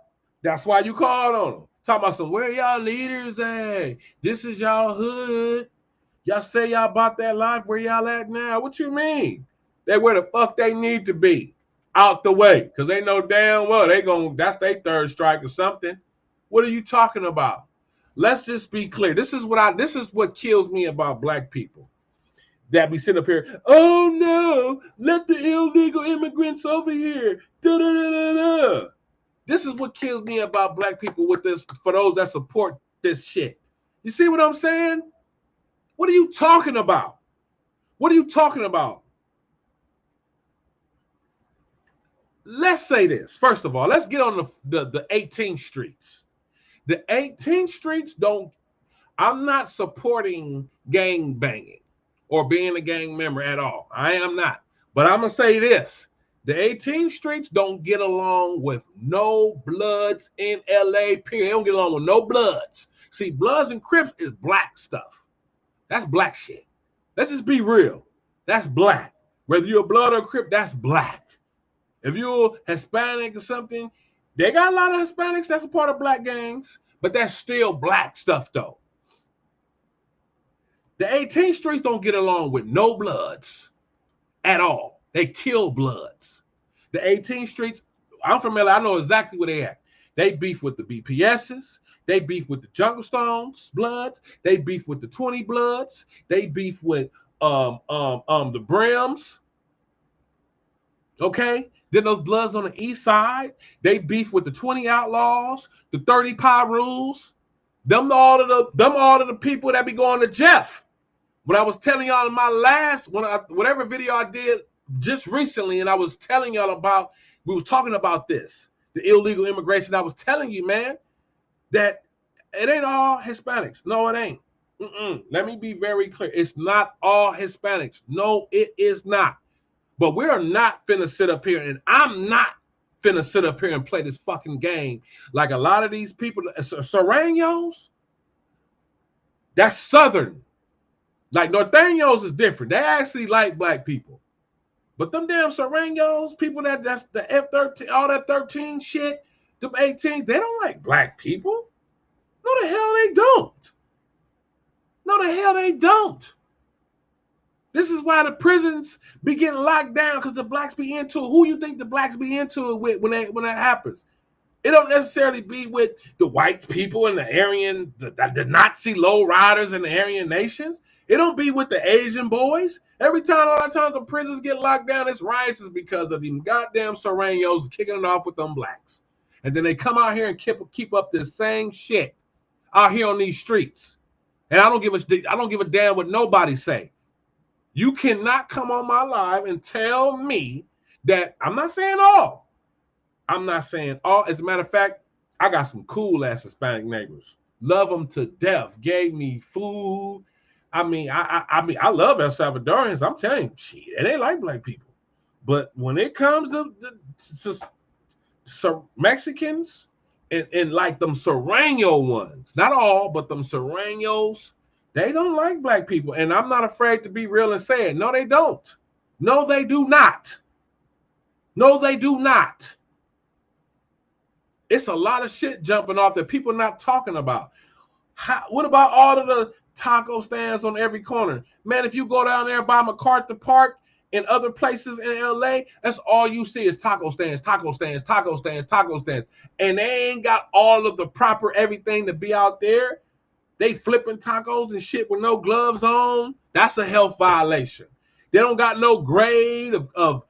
That's why you called on them. Talking about some, where y'all leaders at? This is y'all hood. Y'all say y'all bought that life. Where y'all at now? What you mean? They where the fuck they need to be. Out the way. Because they know damn well that's their third strike or something. What are you talking about? Let's just be clear. This is what kills me about black people. That be sitting up here, oh no, let the illegal immigrants over here. Da, da, da, da, da. This is what kills me about black people with this, for those that support this shit. You see what I'm saying? What are you talking about? What are you talking about? Let's say this. First of all, let's get on the 18th streets. The 18th streets I'm not supporting gang banging or being a gang member at all. I am not. But I'm going to say this. The 18th streets don't get along with no bloods in LA, period. They don't get along with no bloods. See, Bloods and Crips is black stuff. That's black shit. Let's just be real. That's black. Whether you're a blood or a Crip, that's black. If you're Hispanic or something, they got a lot of Hispanics that's a part of black gangs, but that's still black stuff, though. The 18th streets don't get along with no bloods at all. They kill bloods. The 18th streets, I'm from LA, I know exactly where they at. They beef with the BPSs. They beef with the Jungle Stones bloods. They beef with the 20 bloods. They beef with the Brims. Okay? Then those bloods on the east side, they beef with the 20 Outlaws, the 30 Pyrus. Them all of the people that be going to Jeff. When I was telling y'all in my last, whatever video I did just recently, and I was telling y'all about, we was talking about this, the illegal immigration. I was telling you, man, that it ain't all Hispanics. No, it ain't. Let me be very clear. It's not all Hispanics. No, it is not. But we're not finna sit up here, and I'm not finna sit up here and play this fucking game like a lot of these people. Sureños, that's Southern. Like Norteños is different. They actually like black people. But them damn Sureños, people that's the F-13, all that 13 shit, them 18s, they don't like black people. No, the hell they don't. No, the hell they don't. This is why the prisons be getting locked down, because the blacks be into it. Who you think the blacks be into it with when that happens? It don't necessarily be with the white people and the Aryan, the Nazi low riders and the Aryan nations. It don't be with the Asian boys. Every time, a lot of times the prisons get locked down, it's riots is because of them goddamn Sureños kicking it off with them blacks. And then they come out here and keep up this same shit out here on these streets. And I don't give a damn what nobody say. You cannot come on my live and tell me that, I'm not saying all. I'm not saying all. As a matter of fact, I got some cool ass Hispanic neighbors. Love them to death. Gave me food. I mean, I love El Salvadorians. I'm telling you, shit, they like black people. But when it comes to Mexicans and like them Sureño ones, not all, but them Sureños, they don't like black people. And I'm not afraid to be real and say it. No, they don't. No, they do not. No, they do not. It's a lot of shit jumping off that people not talking about. What about all of the taco stands on every corner? Man, if you go down there by MacArthur Park and other places in LA, that's all you see is taco stands, taco stands, taco stands, taco stands. And they ain't got all of the proper everything to be out there. They flipping tacos and shit with no gloves on. That's a health violation. They don't got no grade of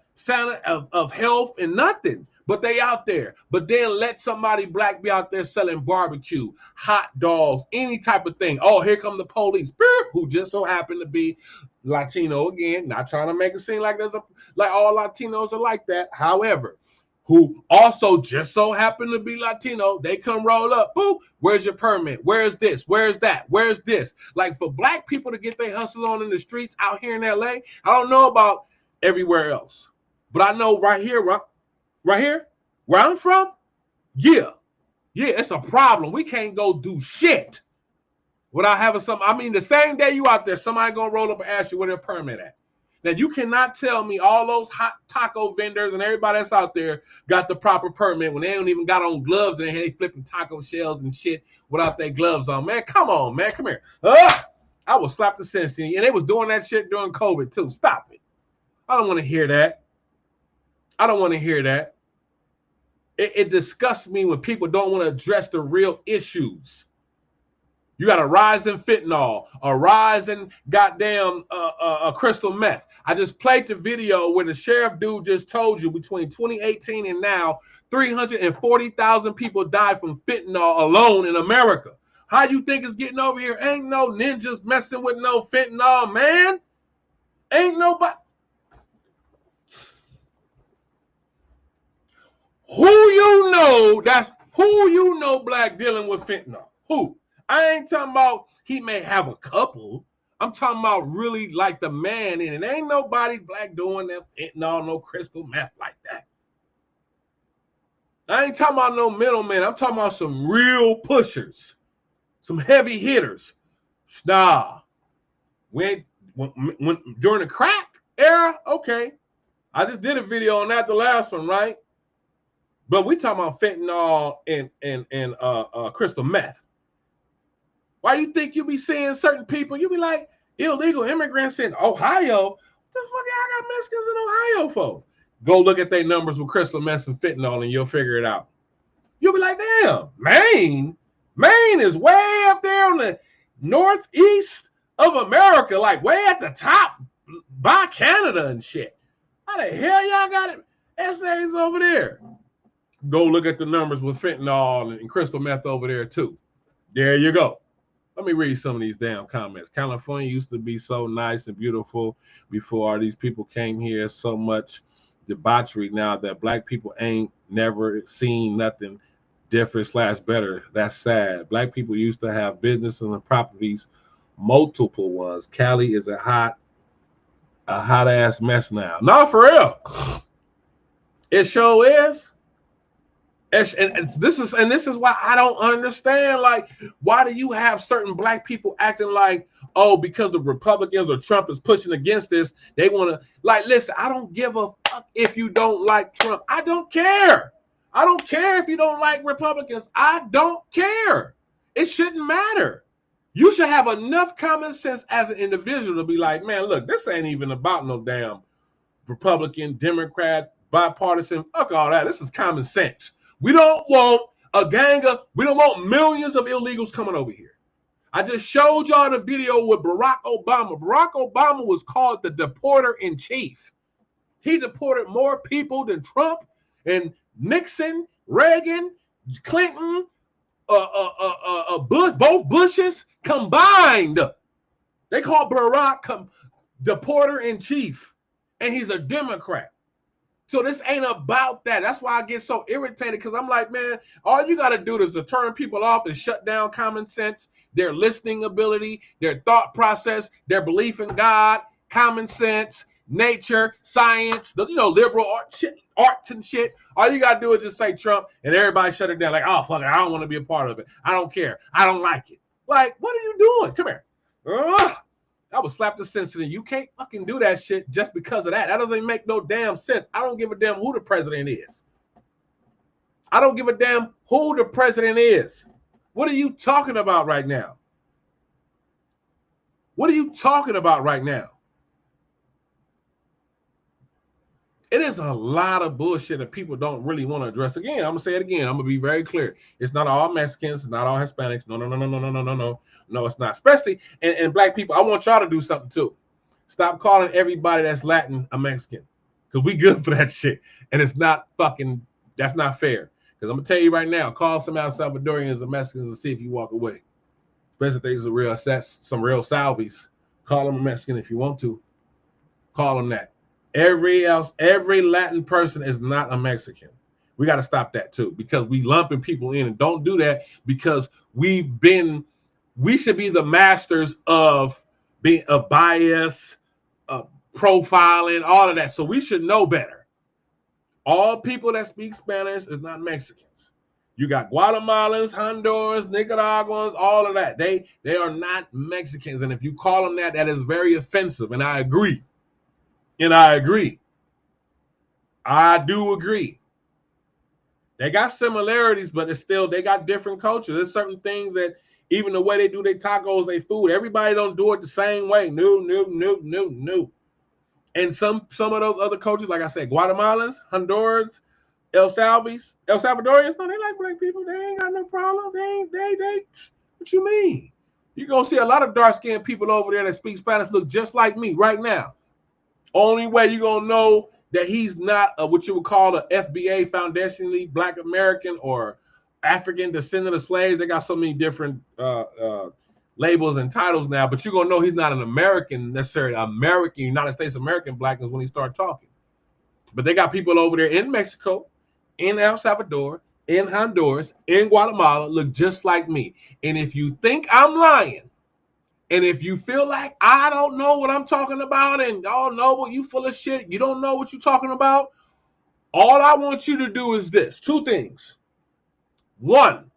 health and nothing. But they out there. But then let somebody black be out there selling barbecue, hot dogs, any type of thing. Oh, here come the police, who just so happen to be Latino again. Not trying to make it seem like like all Latinos are like that. However, who also just so happen to be Latino, they come roll up. Boo, where's your permit? Where's this? Where's that? Where's this? Like for black people to get their hustle on in the streets out here in LA, I don't know about everywhere else. But I know right here, where I'm from, yeah, it's a problem. We can't go do shit without having something. I mean, the same day you out there, somebody gonna roll up and ask you where their permit at. Now, you cannot tell me all those hot taco vendors and everybody that's out there got the proper permit when they don't even got on gloves and they flipping taco shells and shit without their gloves on. Man, come on, man. Come here. I will slap the sense in you. And they was doing that shit during COVID, too. Stop it. I don't want to hear that. I don't want to hear that. It disgusts me when people don't want to address the real issues. You got a rise in fentanyl, a rise in goddamn crystal meth. I just played the video where the sheriff dude just told you between 2018 and now, 340,000 people died from fentanyl alone in America. How you think it's getting over here? Ain't no ninjas messing with no fentanyl, man. Ain't nobody. Who you know black dealing with fentanyl? Who? I ain't talking about he may have a couple. I'm talking about really like the man in it. Ain't nobody black doing that fentanyl, no crystal meth like that. I ain't talking about no middlemen. I'm talking about some real pushers, some heavy hitters. Nah. When during the crack era, okay. I just did a video on that, the last one, right? But we talking about fentanyl and crystal meth. Why you think you be seeing certain people? You be like illegal immigrants in Ohio. What the fuck y'all got Mexicans in Ohio for? Go look at their numbers with crystal meth and fentanyl, and you'll figure it out. You'll be like, damn, Maine is way up there on the northeast of America, like way at the top by Canada and shit. How the hell y'all got it? Essays over there. Go look at the numbers with fentanyl and crystal meth over there too. There you go. Let me read some of these damn comments. California used to be so nice and beautiful before all these people came here. So much debauchery now that black people ain't never seen nothing different / better. That's sad. Black people used to have business and properties, multiple ones. Cali is a hot ass mess now. No, for real. It sure is. And this is why I don't understand. Like, why do you have certain black people acting like, oh, because the Republicans or Trump is pushing against this, they want to, like, listen, I don't give a fuck if you don't like Trump. I don't care. I don't care if you don't like Republicans. I don't care. It shouldn't matter. You should have enough common sense as an individual to be like, man, look, this ain't even about no damn Republican, Democrat, bipartisan. Fuck all that. This is common sense. We don't want we don't want millions of illegals coming over here. I just showed y'all the video with Barack Obama. Barack Obama was called the deporter in chief. He deported more people than Trump and Nixon, Reagan, Clinton, Bush, both Bushes combined. They call Barack deporter in chief, and he's a Democrat. So this ain't about that. That's why I get so irritated, because I'm like, man, all you got to do is to turn people off and shut down common sense, their listening ability, their thought process, their belief in God, common sense, nature, science, liberal arts and shit. All you got to do is just say Trump, and everybody shut it down. Like, oh, fuck it, I don't want to be a part of it. I don't care. I don't like it. Like, what are you doing? Come here. I would slap the sense in you. You can't fucking do that shit just because of that. That doesn't make no damn sense. I don't give a damn who the president is. I don't give a damn who the president is. What are you talking about right now? What are you talking about right now? It is a lot of bullshit that people don't really want to address. Again, I'm going to say it again. I'm going to be very clear. It's not all Mexicans. It's not all Hispanics. No. No, it's not. Especially, and black people, I want y'all to do something too. Stop calling everybody that's Latin a Mexican. Because we good for that shit. And it's not fucking, that's not fair. Because I'm going to tell you right now, call some El Salvadorians or Mexicans and see if you walk away. Especially if they's some real Salvies. Call them a Mexican if you want to. Call them that. Every Latin person is not a Mexican. We got to stop that too, because we lumping people in, and don't do that, because we should be the masters of being a bias, profiling, all of that. So we should know better. All people that speak Spanish is not Mexicans. You got Guatemalans, Hondurans, Nicaraguans, all of that. They are not Mexicans. And if you call them that, that is very offensive. And I agree. I do agree. They got similarities, but it's still, they got different cultures. There's certain things that, even the way they do their tacos, their food, everybody don't do it the same way. No. And some of those other cultures, like I said, Guatemalans, Hondurans, El Salvadorians, no, they like black people. They ain't got no problem. They, what you mean? You're going to see a lot of dark-skinned people over there that speak Spanish look just like me right now. Only way you're going to know that he's not what you would call a FBA, foundationally Black American or African descendant of slaves. They got so many different labels and titles now, but you're going to know he's not an American, necessarily American, United States American Black when he start talking. But they got people over there in Mexico, in El Salvador, in Honduras, in Guatemala, look just like me. And if you think I'm lying, and if you feel like I don't know what I'm talking about, and Noble, you full of shit, you don't know what you're talking about, all I want you to do is this. Two things. One,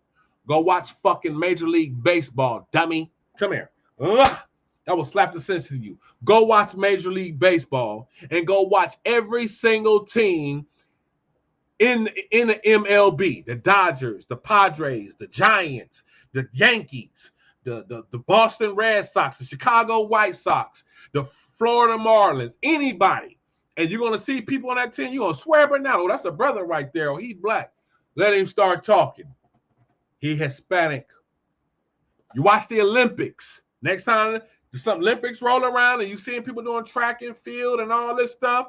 go watch fucking Major League Baseball, dummy. Come here. I will slap the sense out of you. Go watch Major League Baseball and go watch every single team in the MLB. The Dodgers, the Padres, the Giants, the Yankees, the Boston Red Sox, the Chicago White Sox, the Florida Marlins, anybody. And you're going to see people on that team, you're going to swear, but now, oh, that's a brother right there. Oh, he's black. Let him start talking. He Hispanic. You watch the Olympics. Next time some Olympics roll around and you seeing people doing track and field and all this stuff,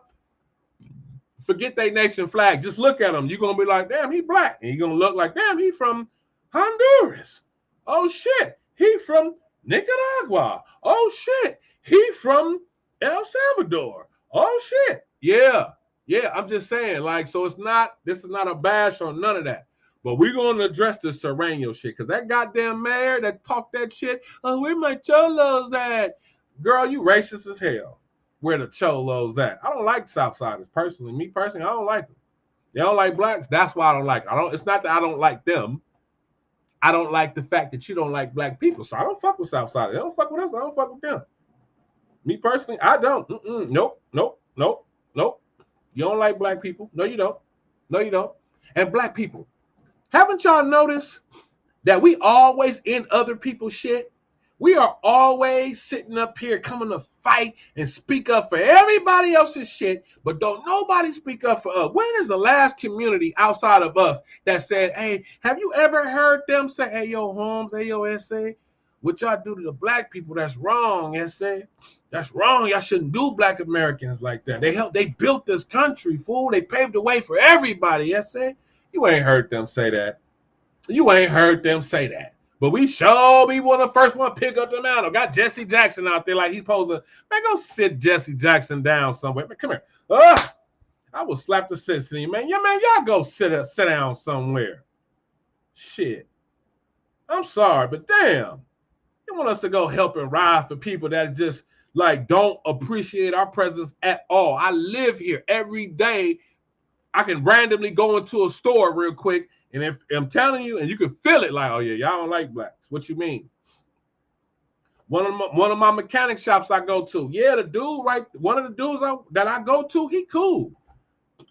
forget their nation flag. Just look at them. You're going to be like, damn, he black. And you're going to look like, damn, he from Honduras. Oh, shit. He from Nicaragua. Oh, shit. He from El Salvador. Oh, shit. Yeah, I'm just saying, like, so this is not a bash on none of that. But we're going to address the Sureno shit, because that goddamn mayor that talked that shit, oh, where my cholos at? Girl, you racist as hell. Where the cholos at? I don't like Southsiders personally. Me personally, I don't like them. They don't like blacks. That's why I don't like them. It's not that I don't like them. I don't like the fact that you don't like black people. So I don't fuck with Southsiders. They don't fuck with us. I don't fuck with them. Me personally, I don't. Nope. You don't like black people. No, you don't. And black people, haven't y'all noticed that we always in other people's shit? We are always sitting up here coming to fight and speak up for everybody else's shit, but don't nobody speak up for us. When is the last community outside of us that said, hey, have you ever heard them say, hey, yo, Holmes, hey, yo, S.A., what y'all do to the black people, that's wrong, S.A.? That's wrong. Y'all shouldn't do black Americans like that. They built this country, fool. They paved the way for everybody, S.A.? You ain't heard them say that. But we sure be one of the first one to pick up the mantle. Got Jesse Jackson out there like he's supposed to. Man, go sit Jesse Jackson down somewhere. Man, come here. I will slap the sense in you, man. Yeah, man, y'all go sit down somewhere. Shit. I'm sorry, but damn. You want us to go help and ride for people that just like don't appreciate our presence at all. I live here every day. I can randomly go into a store real quick, and if I'm telling you, and you can feel it like, oh yeah, y'all don't like blacks. What you mean? One of my mechanic shops I go to. Yeah, the dude, one of the dudes that I go to, he cool.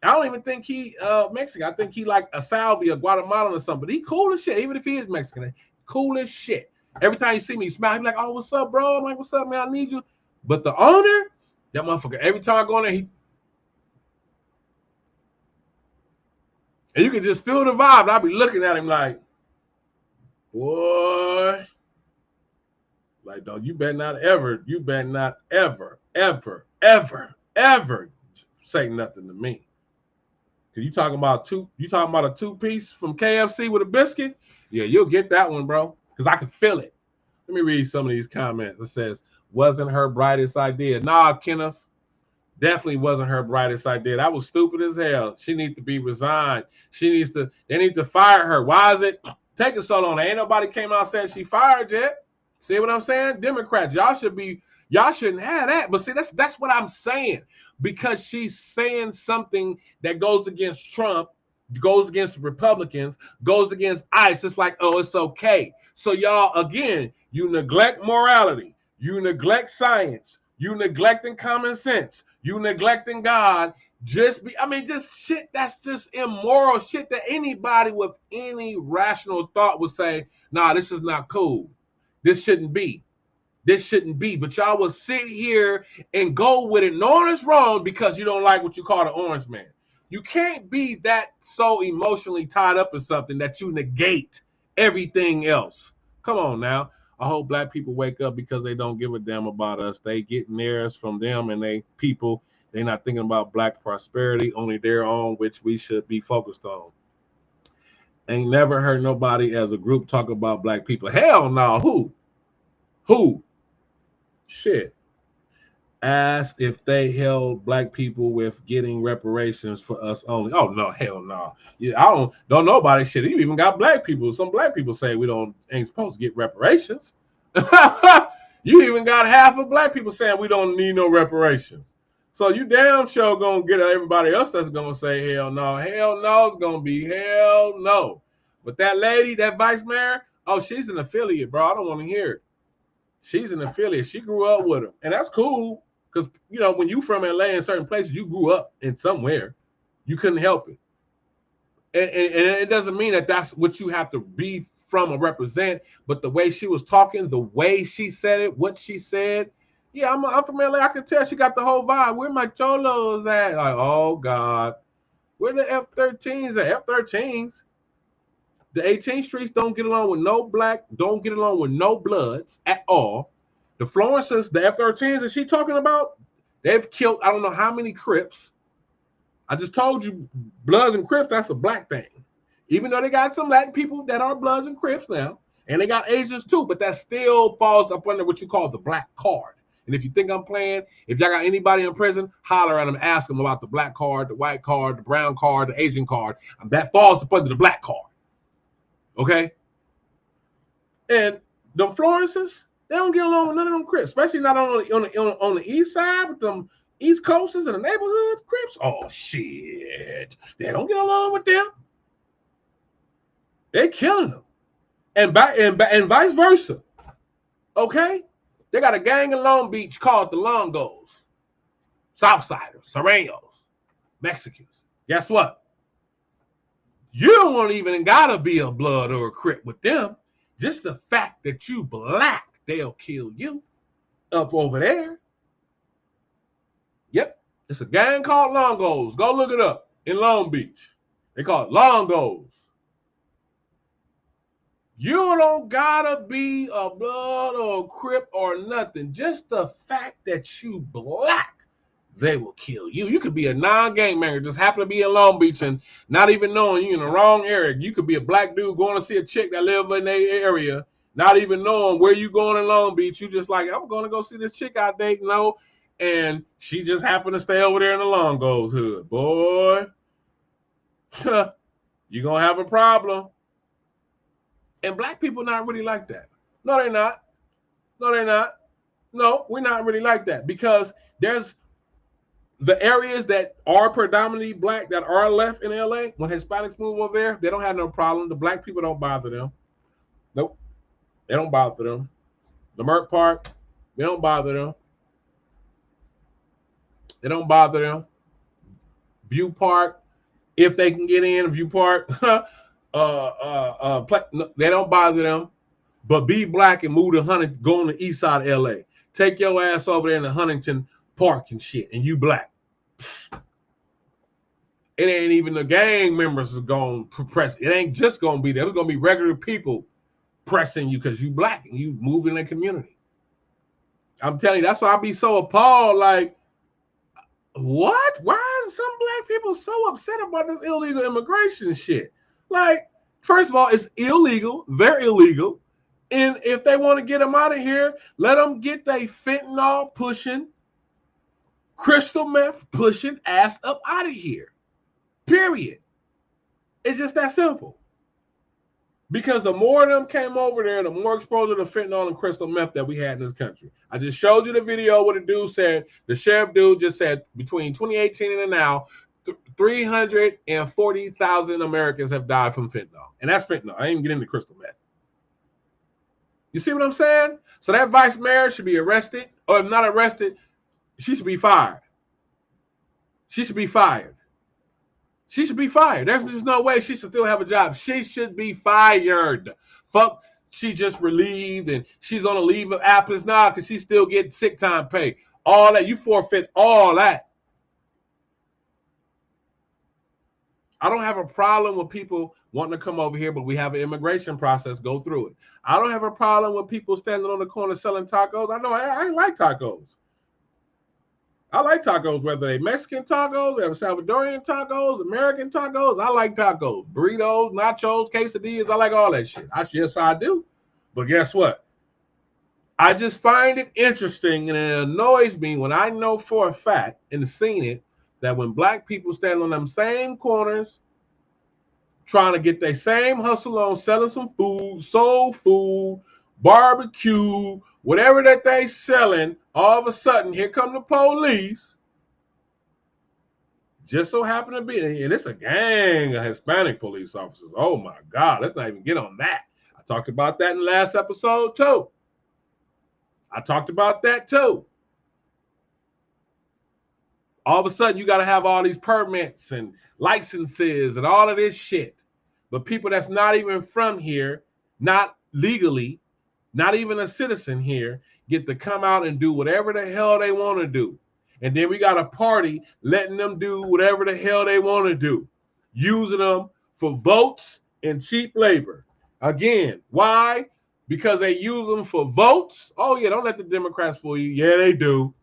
I don't even think he Mexican. I think he like a Salvia, Guatemalan or something. But he cool as shit, even if he is Mexican. Cool as shit. Every time you see me, he smile. He be like, "Oh, what's up, bro?" I'm like, "What's up, man? I need you." But the owner, that motherfucker, every time I go in there, and you can just feel the vibe. I'll be looking at him like, boy, like, dog, you better not ever say nothing to me. Cause you talking about a 2-piece from KFC with a biscuit? Yeah, you'll get that one, bro. Cause I can feel it. Let me read some of these comments. It says, wasn't her brightest idea. Nah, Kenneth. Definitely wasn't her brightest idea. That was stupid as hell. She needs to be resigned. They need to fire her. Why is it taking so long? Ain't nobody came out saying she fired yet. See what I'm saying? Democrats, y'all shouldn't have that. But see, that's what I'm saying. Because she's saying something that goes against Trump, goes against the Republicans, goes against ICE. It's like, oh, it's okay. So y'all, again, you neglect morality, you neglect science, you neglecting common sense, you neglecting God. Just shit that's just immoral shit that anybody with any rational thought would say, nah, this is not cool. This shouldn't be. But y'all will sit here and go with it knowing it's wrong because you don't like what you call the orange man. You can't be that so emotionally tied up in something that you negate everything else. Come on now. I hope black people wake up because they don't give a damn about us. They getting theirs from them and they people. They're not thinking about black prosperity, only their own, which we should be focused on. Ain't never heard nobody as a group talk about black people. Hell no. Who? Shit. Asked if they held black people with getting reparations for us only. Oh no, hell no. Yeah, I don't nobody shit. You even got black people. Some black people say we ain't supposed to get reparations. You even got half of black people saying we don't need no reparations. So you damn sure gonna get everybody else that's gonna say hell no. Hell no, it's gonna be hell no. But that lady, that vice mayor, oh, she's an affiliate, bro. I don't want to hear it. She's an affiliate. She grew up with him. And that's cool. Because, when you from LA in certain places, you grew up in somewhere. You couldn't help it. And it doesn't mean that that's what you have to be from or represent. But the way she was talking, the way she said it, what she said. Yeah, I'm from LA. I can tell she got the whole vibe. Where my cholos at? Like, oh, God. Where the F-13s at? F-13s. The 18th Streets don't get along with no black, don't get along with no bloods at all. The Florences, the F-13s that she's talking about, they've killed I don't know how many Crips. I just told you, Bloods and Crips, that's a black thing. Even though they got some Latin people that are Bloods and Crips now, and they got Asians too, but that still falls up under what you call the black card. And if you think I'm playing, if y'all got anybody in prison, holler at them, ask them about the black card, the white card, the brown card, the Asian card. That falls up under the black card. Okay? And the Florences, they don't get along with none of them Crips, especially not on the east side with them East Coasters in the neighborhood Crips. Oh, shit. They don't get along with them. They're killing them. And vice versa. Okay? They got a gang in Long Beach called the Longos. Southsiders, Surenos, Mexicans. Guess what? You don't even gotta be a blood or a Crip with them. Just the fact that you black, they'll kill you up over there. Yep. It's a gang called Longos. Go look it up in Long Beach. They call it Longos. You don't gotta be a blood or a Crip or nothing. Just the fact that you black, they will kill you. You could be a non-gang member, just happen to be in Long Beach and not even knowing you in the wrong area. You could be a black dude going to see a chick that live in their area, not even knowing where you going in Long Beach. You just like, I'm going to go see this chick I date, and she just happened to stay over there in the Longos hood. Boy, you're going to have a problem. And black people not really like that. No, they're not. No, they're not. No, we're not really like that because there's the areas that are predominantly black that are left in LA, when Hispanics move over there, they don't have no problem. The black people don't bother them. Nope. They don't bother them. Leimert Park, they don't bother them. They don't bother them. View Park, if they can get in, View Park, they don't bother them. But be black and move to Huntington, go on the east side of LA. Take your ass over there in the Huntington Park and shit, and you black. It ain't even the gang members is going to press. It ain't just going to be there. It's going to be regular people pressing you because you black and you move in the community. I'm telling you, that's why I be so appalled. Like, what? Why are some black people so upset about this illegal immigration shit? Like, first of all, it's illegal. They're illegal. And if they want to get them out of here, let them get their fentanyl pushing, crystal meth pushing ass up out of here. Period. It's just that simple. Because the more of them came over there, the more exposure to fentanyl and crystal meth that we had in this country. I just showed you the video where the dude said, the sheriff dude just said between 2018 and now, 340,000 Americans have died from fentanyl. And that's fentanyl. I didn't even get into crystal meth. You see what I'm saying? So that vice mayor should be arrested, or if not arrested, she should be fired. She should be fired. She should be fired. There's just no way she should still have a job. She should be fired. Fuck, she just relieved and she's on a leave of absence now because she still getting sick time pay. All that, you forfeit all that. I don't have a problem with people wanting to come over here, but we have an immigration process, go through it. I don't have a problem with people standing on the corner selling tacos. I know I like tacos. I like tacos, whether they Mexican tacos, or Salvadorian tacos, American tacos. I like tacos, burritos, nachos, quesadillas. I like all that shit. Yes, I do. But guess what? I just find it interesting, and it annoys me when I know for a fact and seen it that when black people stand on them same corners trying to get their same hustle on, selling some food, soul food, barbecue, whatever that they selling, all of a sudden, here come the police. Just so happen to be, and it's a gang of Hispanic police officers. Oh my God, let's not even get on that. I talked about that in the last episode too. All of a sudden, you got to have all these permits and licenses and all of this shit. But people that's not even from here, not legally, not even a citizen here, get to come out and do whatever the hell they want to do. And then we got a party letting them do whatever the hell they want to do, using them for votes and cheap labor. Again, why? Because they use them for votes. Oh, yeah, don't let the Democrats fool you. Yeah, they do.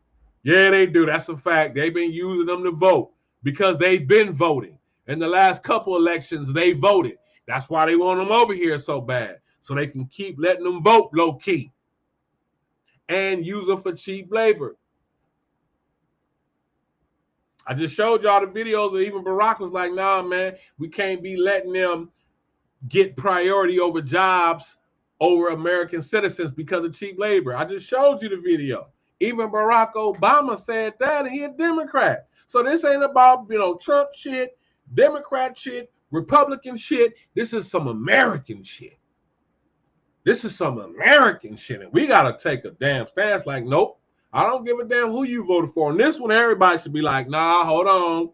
Yeah, they do. That's a fact. They've been using them to vote because they've been voting. In the last couple elections, they voted. That's why they want them over here so bad, so they can keep letting them vote low-key and use them for cheap labor. I just showed y'all the videos of even Barack was like, nah, man, we can't be letting them get priority over jobs over American citizens because of cheap labor. I just showed you the video. Even Barack Obama said that, and he a Democrat. So this ain't about, Trump shit, Democrat shit, Republican shit. This is some American shit. And we got to take a damn stance like, nope, I don't give a damn who you voted for. And this one, everybody should be like, nah, hold on.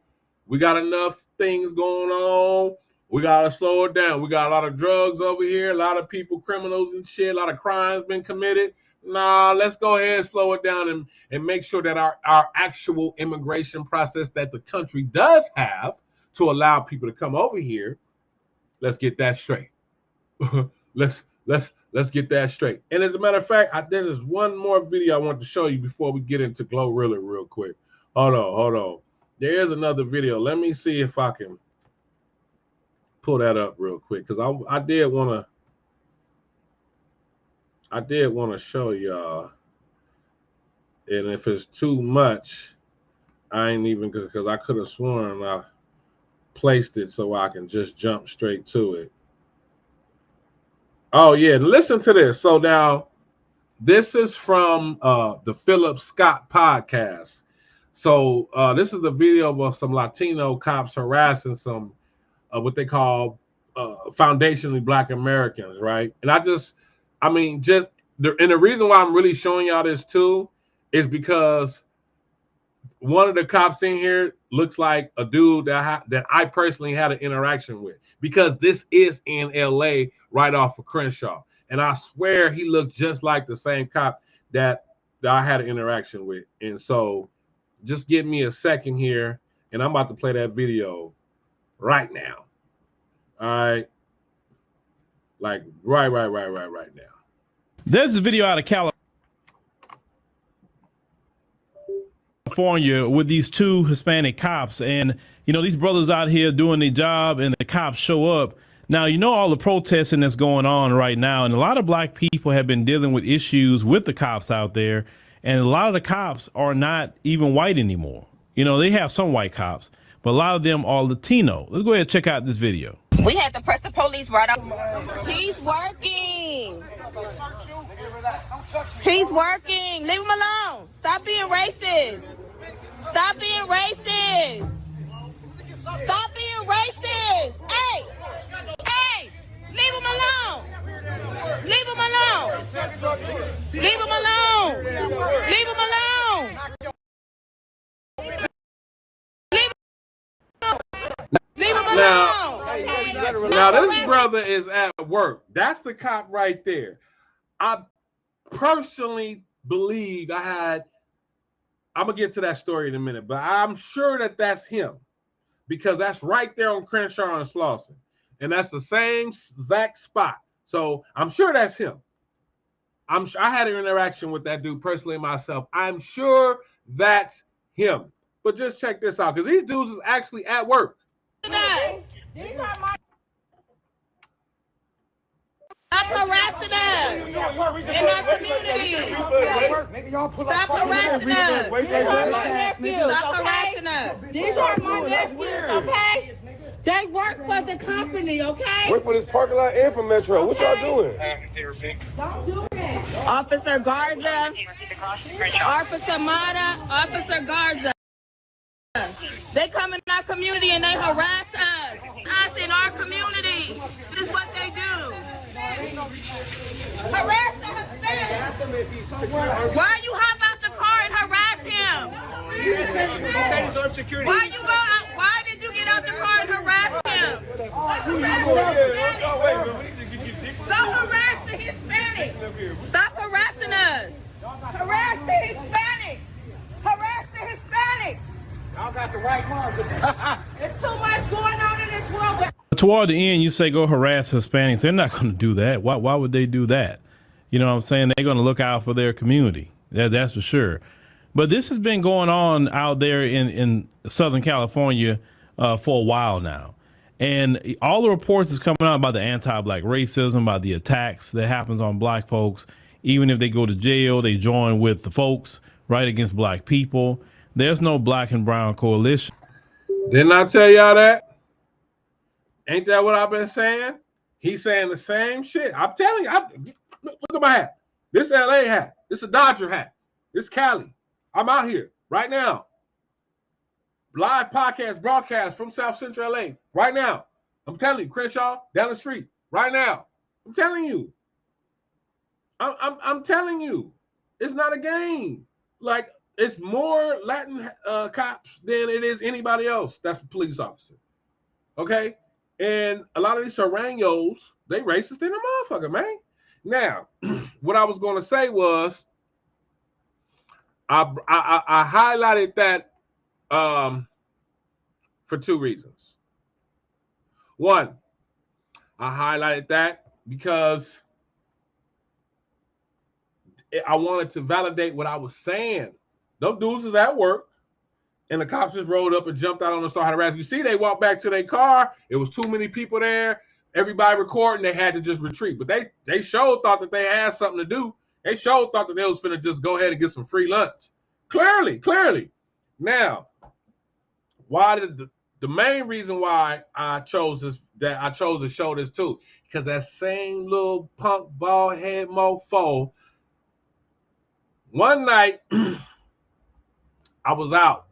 We got enough things going on. We got to slow it down. We got a lot of drugs over here, a lot of people, criminals and shit, a lot of crimes been committed. Nah, let's go ahead and slow it down and make sure that our actual immigration process that the country does have to allow people to come over here, let's get that straight. let's get that straight. And as a matter of fact, there's one more video I want to show you before we get into Glorilla real quick. Hold on. There is another video. Let me see if I can pull that up real quick, because I did want to show y'all, and if it's too much, I ain't even, because I could have sworn I placed it so I can just jump straight to it. Oh yeah, listen to this. So now this is from the Philip Scott podcast. So this is the video of some Latino cops harassing some what they call foundationally Black Americans, right? And just the reason why I'm really showing y'all this too is because one of the cops in here looks like a dude that I personally had an interaction with, because this is in LA right off of Crenshaw. And I swear he looked just like the same cop that I had an interaction with. And so just give me a second here, and I'm about to play that video right now. All right. Like right now. There's a video out of California with these two Hispanic cops, and you know, these brothers out here doing their job, and the cops show up. Now, you know, all the protesting that's going on right now, and a lot of black people have been dealing with issues with the cops out there, and a lot of the cops are not even white anymore. You know, they have some white cops, but a lot of them are Latino. Let's go ahead and check out this video. We had to press the police right up. He's working. He's working. Leave him alone. Stop being racist. Stop being racist. Stop being racist. Hey. Hey. Leave him alone. Leave him alone. Leave him alone. Leave him alone. Leave him alone. Now this brother is at work. That's the cop right there. I personally believe I'm gonna get to that story in a minute, but I'm sure that that's him, because that's right there on Crenshaw and Slauson, and that's the same exact spot. So I'm sure that's him. I had an interaction with that dude personally myself. I'm sure that's him. But just check this out, because these dudes is actually at work. Stop harassing us in our community. Stop harassing us. Stop harassing us. These are my nephews, okay? They work for the company, okay? Work for this parking lot and for Metro. What y'all doing? Don't do it. Officer Garza, Officer Mata, Officer Garza. They come in our community and they harass us in our community. This is what they do. Harass the Hispanics. Why you hop out the car and harass him? Why did you get out the car and harass him? Don't harass the Hispanics. Stop harassing us. Harass the Hispanics. Harass the Hispanics. Y'all got the right ones. There's too much going on in this world. Toward the end, you say go harass Hispanics. They're not going to do that. Why would they do that? You know what I'm saying? They're going to look out for their community. That's for sure. But this has been going on out there in Southern California for a while now. And all the reports is coming out about the anti-black racism, about the attacks that happens on black folks. Even if they go to jail, they join with the folks right against black people. There's no black and brown coalition. Didn't I tell y'all that? Ain't that what I've been saying? He's saying the same shit. I'm telling you. Look at my hat. This LA hat. This a Dodger hat. This Cali. I'm out here right now. Live podcast broadcast from South Central LA right now. I'm telling you, Crenshaw down the street right now. I'm telling you. I'm telling you. It's not a game. Like, it's more Latin cops than it is anybody else that's a police officer. Okay? And a lot of these Surenos, they racist in the motherfucker, man. Now, what I was going to say was, I highlighted that for two reasons. One, I highlighted that because I wanted to validate what I was saying. Those dudes is at work, and the cops just rolled up and jumped out on them and started harassing. You see, they walked back to their car. It was too many people there. Everybody recording. They had to just retreat. But they sure thought that they had something to do. They sure thought that they was finna just go ahead and get some free lunch. Clearly. Now, why did the main reason why I chose to show this too, because that same little punk bald head mofo, one night I was out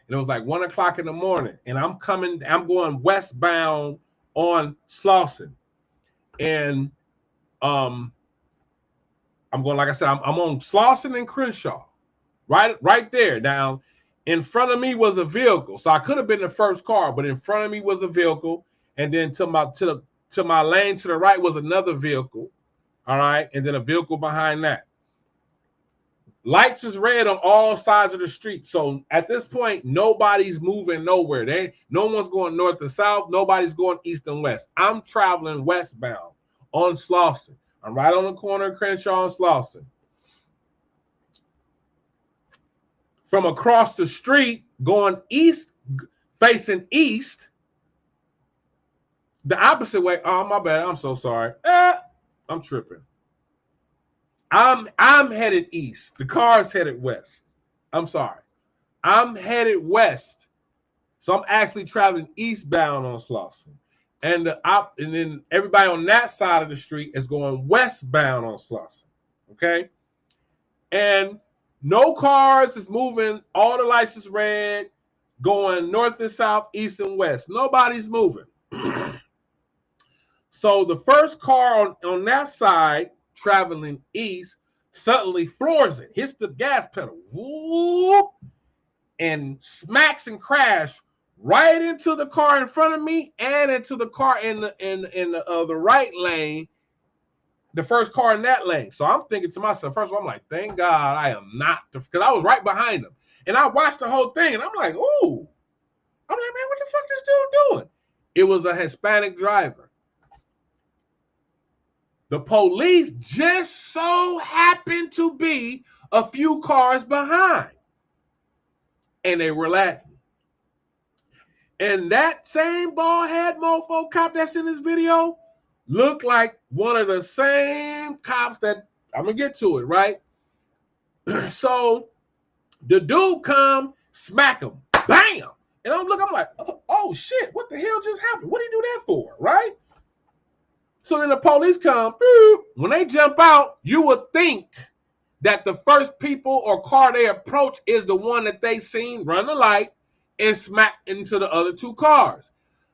and it was like 1 o'clock in the morning, and I'm going westbound on Slauson, and I'm going, like I said, I'm on Slauson and Crenshaw, right there. Now, in front of me was a vehicle, so I could have been the first car, but in front of me was a vehicle, and then to my lane to the right was another vehicle, all right, and then a vehicle behind that. Lights is red on all sides of the street, so at this point, nobody's moving nowhere. No one's going north and south. Nobody's going east and west. I'm traveling westbound on Slauson. I'm right on the corner of Crenshaw and Slauson. From across the street, going east, facing east, the opposite way. Oh, my bad. I'm so sorry. I'm tripping. I'm headed east. The car's headed west. I'm sorry. I'm headed west. So I'm actually traveling eastbound on Slauson. And then everybody on that side of the street is going westbound on Slauson. Okay? And no cars is moving. All the lights is red, going north and south, east and west. Nobody's moving. So the first car on that side, traveling east, suddenly floors it, hits the gas pedal, whoop, and smacks and crashes right into the car in front of me and into the car in the right lane, the first car in that lane. So I'm thinking to myself, first of all, I'm like, thank God I am not, because I was right behind him. And I watched the whole thing, and I'm like, ooh. I'm like, man, what the fuck this dude doing? It was a Hispanic driver. The police just so happened to be a few cars behind. And they were Latin. And that same bald head mofo cop that's in this video looked like one of the same cops that, I'm going to get to it, right? So the dude come, smack him, bam. And I'm like, oh shit, what the hell just happened? What did he do that for, right? So then the police come. When they jump out, you would think that the first people or car they approach is the one that they seen run the light and smack into the other two cars.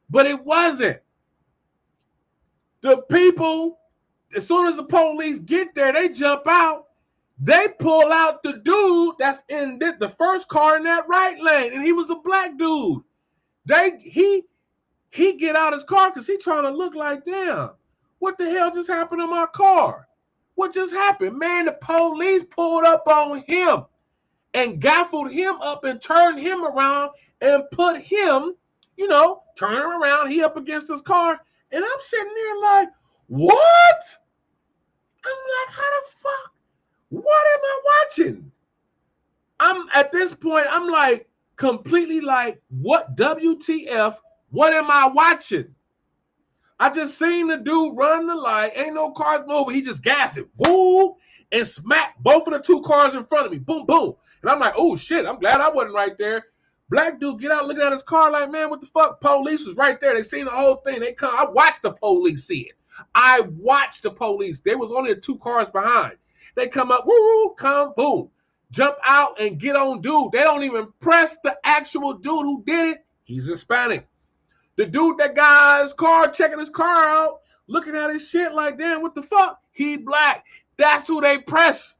But it wasn't. The people, as soon as the police get there, they jump out. They pull out the dude that's in the first car in that right lane, and he was a black dude. He get out his car because he trying to look like, damn, what the hell just happened to my car? What just happened? Man, the police pulled up on him and gaffled him up and turned him around and put him, turn him around. He up against his car. And I'm sitting there like, what? I'm like, how the fuck? What am I watching? At this point, I'm like, completely like, what WTF? What am I watching? I just seen the dude run the light. Ain't no cars moving. He just gassed it. Woo! And smacked both of the two cars in front of me. Boom, boom. And I'm like, oh, shit. I'm glad I wasn't right there. Black dude get out looking at his car like, man, what the fuck? Police was right there. They seen the whole thing. They come. I watched the police see it. I watched the police. There was only 2 cars behind. They come up, woo, come, boom. Jump out and get on dude. They don't even press the actual dude who did it. He's Hispanic. The dude that got his car, checking his car out, looking at his shit like, damn, what the fuck? He black. That's who they press.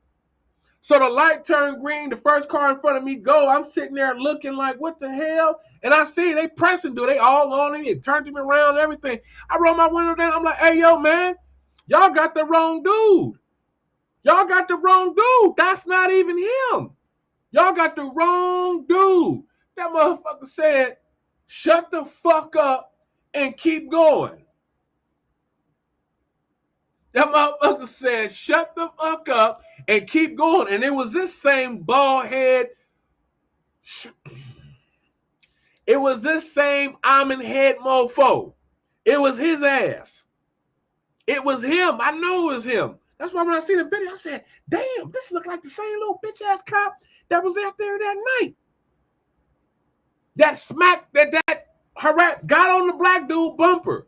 So the light turned green. The first car in front of me go. I'm sitting there looking like, what the hell? And I see they pressing, dude. They all on him. It turned him around and everything. I roll my window down. I'm like, hey, yo, man, y'all got the wrong dude. Y'all got the wrong dude. That's not even him. Y'all got the wrong dude. That motherfucker said, shut the fuck up and keep going. That motherfucker said, shut the fuck up and keep going. And it was this same bald head. It was this same almond head mofo. It was his ass. It was him. I know it was him. That's why when I see the video, I said, damn, this looked like the same little bitch ass cop that was out there that night. That smacked, that got on the black dude bumper.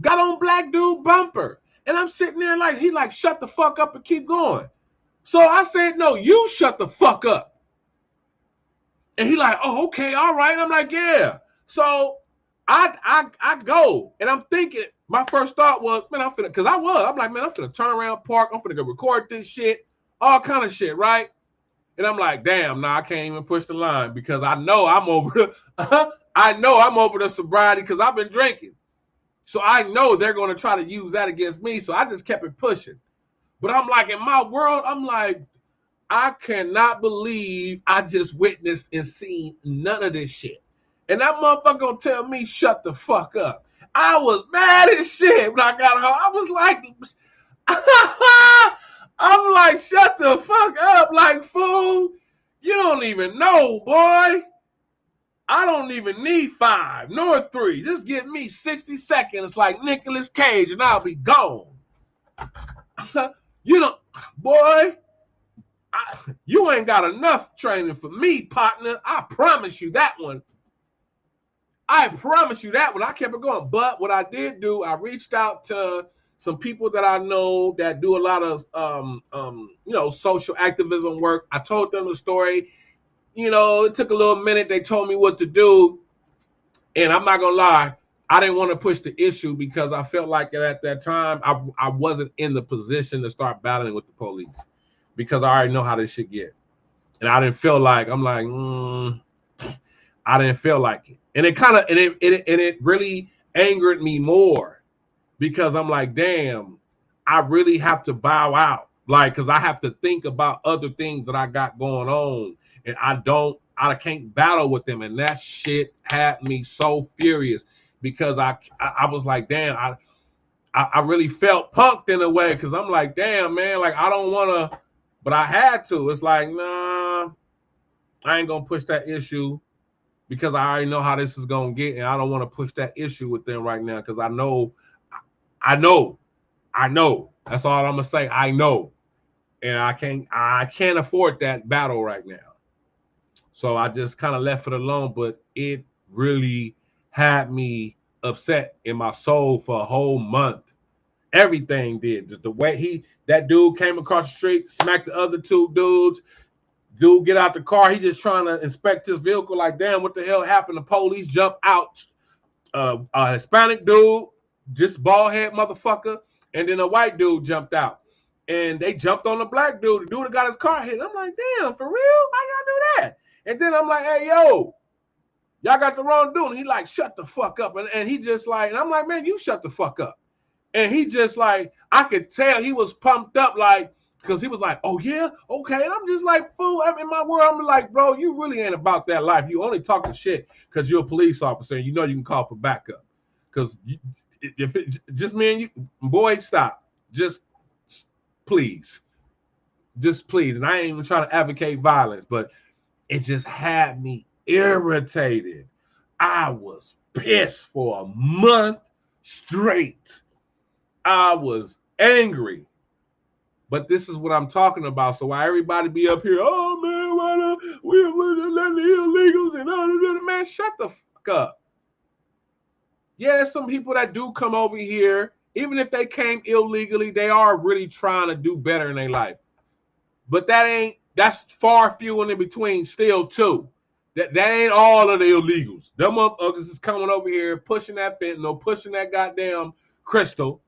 Got on black dude bumper. And I'm sitting there like, he like, shut the fuck up and keep going. So I said, no, you shut the fuck up. And he like, oh, okay, all right. I'm like, yeah. So I go, and I'm thinking, my first thought was, man, I'm like, man, I'm finna turn around, park, I'm finna go record this shit, all kind of shit, right? And I'm like, damn, nah, I can't even push the line because I know I'm over the sobriety because I've been drinking. So I know they're going to try to use that against me. So I just kept it pushing. But I'm like, in my world, I'm like, I cannot believe I just witnessed and seen none of this shit. And that motherfucker gonna tell me, shut the fuck up. I was mad as shit when I got home. I was like, I'm like, shut the fuck up, like, fool. You don't even know, boy. I don't even need 5 nor 3. Just give me 60 seconds like Nicolas Cage and I'll be gone. You know, boy, you ain't got enough training for me, partner. I promise you that one. I promise you that one. I kept it going. But what I did do, I reached out to some people that I know that do a lot of, social activism work. I told them the story. It took a little minute. They told me what to do. And I'm not going to lie, I didn't want to push the issue because I felt like at that time, I wasn't in the position to start battling with the police because I already know how this shit get. And I didn't feel like, I didn't feel like it. And it really angered me more because I'm like, damn, I really have to bow out. Like, because I have to think about other things that I got going on. And I can't battle with them. And that shit had me so furious because I was like, damn, I really felt punked in a way because I'm like, damn, man, like I don't want to, but I had to. It's like, nah, I ain't going to push that issue because I already know how this is going to get. And I don't want to push that issue with them right now because I know. That's all I'm going to say. I know. And I can't afford that battle right now. So I just kind of left it alone, but it really had me upset in my soul for a whole month. Everything did. Just the way that dude came across the street, smacked the other 2 dudes. Dude get out the car. He just trying to inspect his vehicle like, damn, what the hell happened? The police jump out. A Hispanic dude, just bald head motherfucker, and then a white dude jumped out. And they jumped on the black dude. The dude that got his car hit. I'm like, damn, for real? How y'all do that? And then I'm like, hey, yo, y'all got the wrong dude. And he like, shut the fuck up. And he just like, and I'm like, man, you shut the fuck up. And he just like, I could tell he was pumped up like, because he was like, oh, yeah, okay. And I'm just like, fool, I'm in my world. I'm like, bro, you really ain't about that life. You only talking shit because you're a police officer and you know you can call for backup. Because if it just me and you, boy, stop. Just please. Just please. And I ain't even trying to advocate violence, but it just had me irritated. I was pissed for a month straight. I was angry. But this is what I'm talking about. So why everybody be up here, oh, man, why we're letting the illegals and all that. Man, shut the fuck up. Yeah, some people that do come over here, even if they came illegally, they are really trying to do better in their life. But that's far few and in between still too. That ain't all of the illegals. Them motherfuckers is coming over here, pushing that fentanyl, pushing that goddamn crystal.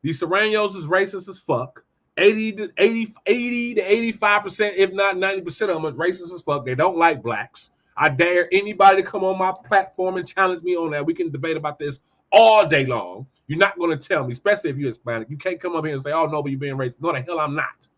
These Surenos is racist as fuck. 80 to 85%, if not 90% of them is racist as fuck. They don't like blacks. I dare anybody to come on my platform and challenge me on that. We can debate about this all day long. You're not going to tell me, especially if you're Hispanic. You can't come up here and say, oh, no, but you're being racist. No, the hell I'm not.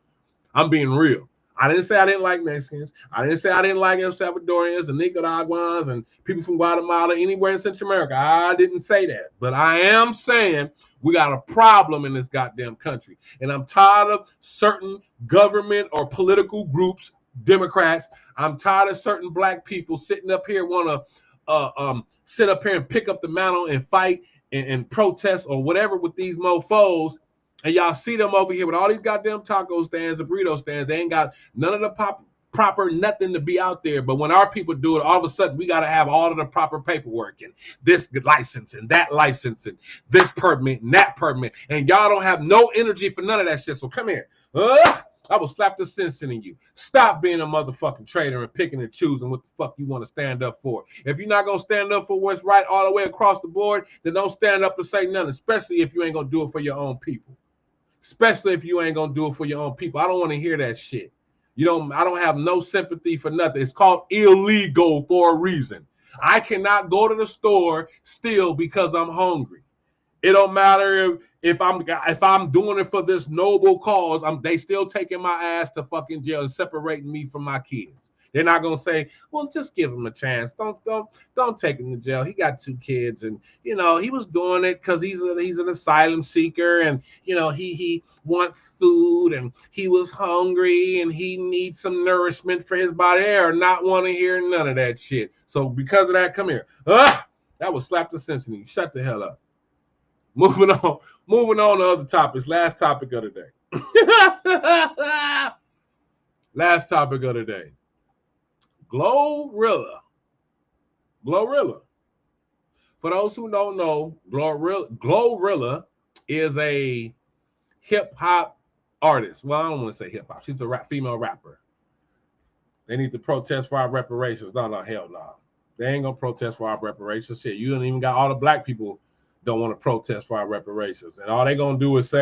I'm being real. I didn't say I didn't like Mexicans. I didn't say I didn't like El Salvadorians and Nicaraguans and people from Guatemala, anywhere in Central America. I didn't say that. But I am saying we got a problem in this goddamn country. And I'm tired of certain government or political groups, Democrats. I'm tired of certain black people sitting up here want to sit up here and pick up the mantle and fight and protest or whatever with these mofos. And y'all see them over here with all these goddamn taco stands and burrito stands. They ain't got none of the proper nothing to be out there. But when our people do it, all of a sudden we got to have all of the proper paperwork and this license and that license and this permit and that permit. And y'all don't have no energy for none of that shit. So come here. I will slap the sense in you. Stop being a motherfucking traitor and picking and choosing what the fuck you want to stand up for. If you're not going to stand up for what's right all the way across the board, then don't stand up and say nothing, especially if you ain't going to do it for your own people. Especially if you ain't going to do it for your own people. I don't want to hear that shit. I don't have no sympathy for nothing. It's called illegal for a reason. I cannot go to the store still because I'm hungry. It don't matter if I'm doing it for this noble cause. They still taking my ass to fucking jail and separating me from my kids. They're not gonna say, well, just give him a chance. Don't take him to jail. He got 2 kids, and he was doing it because he's an asylum seeker, and he wants food, and he was hungry, and he needs some nourishment for his body. They are not want to hear none of that shit. So because of that, come here. That would slap the sense in you. Shut the hell up. Moving on to other topics. Last topic of the day. Last topic of the day. Glorilla. For those who don't know, Glorilla is a hip hop artist. Well, I don't want to say hip hop. She's a female rapper. They need to protest for our reparations. No, hell no. They ain't gonna protest for our reparations. Shit, you don't even got all the black people don't want to protest for our reparations. And all they're going to do is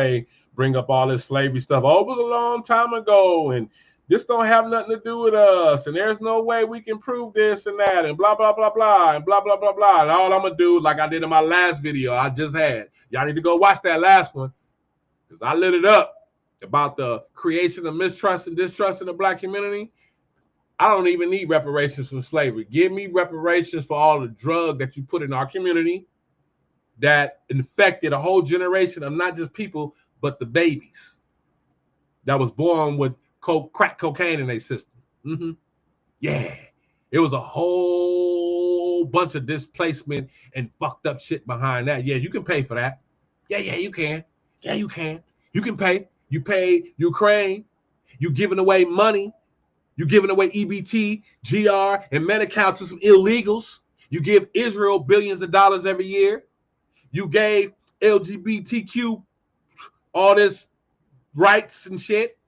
bring up all this slavery stuff. Oh, it was a long time ago, and this don't have nothing to do with us, and there's no way we can prove this and that, and blah, blah, blah, blah, and blah, blah, blah, blah. And all I'm going to do, like I did in my last video I just had, y'all need to go watch that last one, because I lit it up about the creation of mistrust and distrust in the black community. I don't even need reparations from slavery. Give me reparations for all the drug that you put in our community that infected a whole generation of not just people, but the babies that was born with crack cocaine in their system. Yeah. It was a whole bunch of displacement and fucked up shit behind that. Yeah, you can pay for that. Yeah, you can. Yeah, you can. You can pay. You pay Ukraine. You giving away money. You giving away EBT, GR, and Medi-Cal to some illegals. You give Israel billions of dollars every year. You gave LGBTQ all this rights and shit.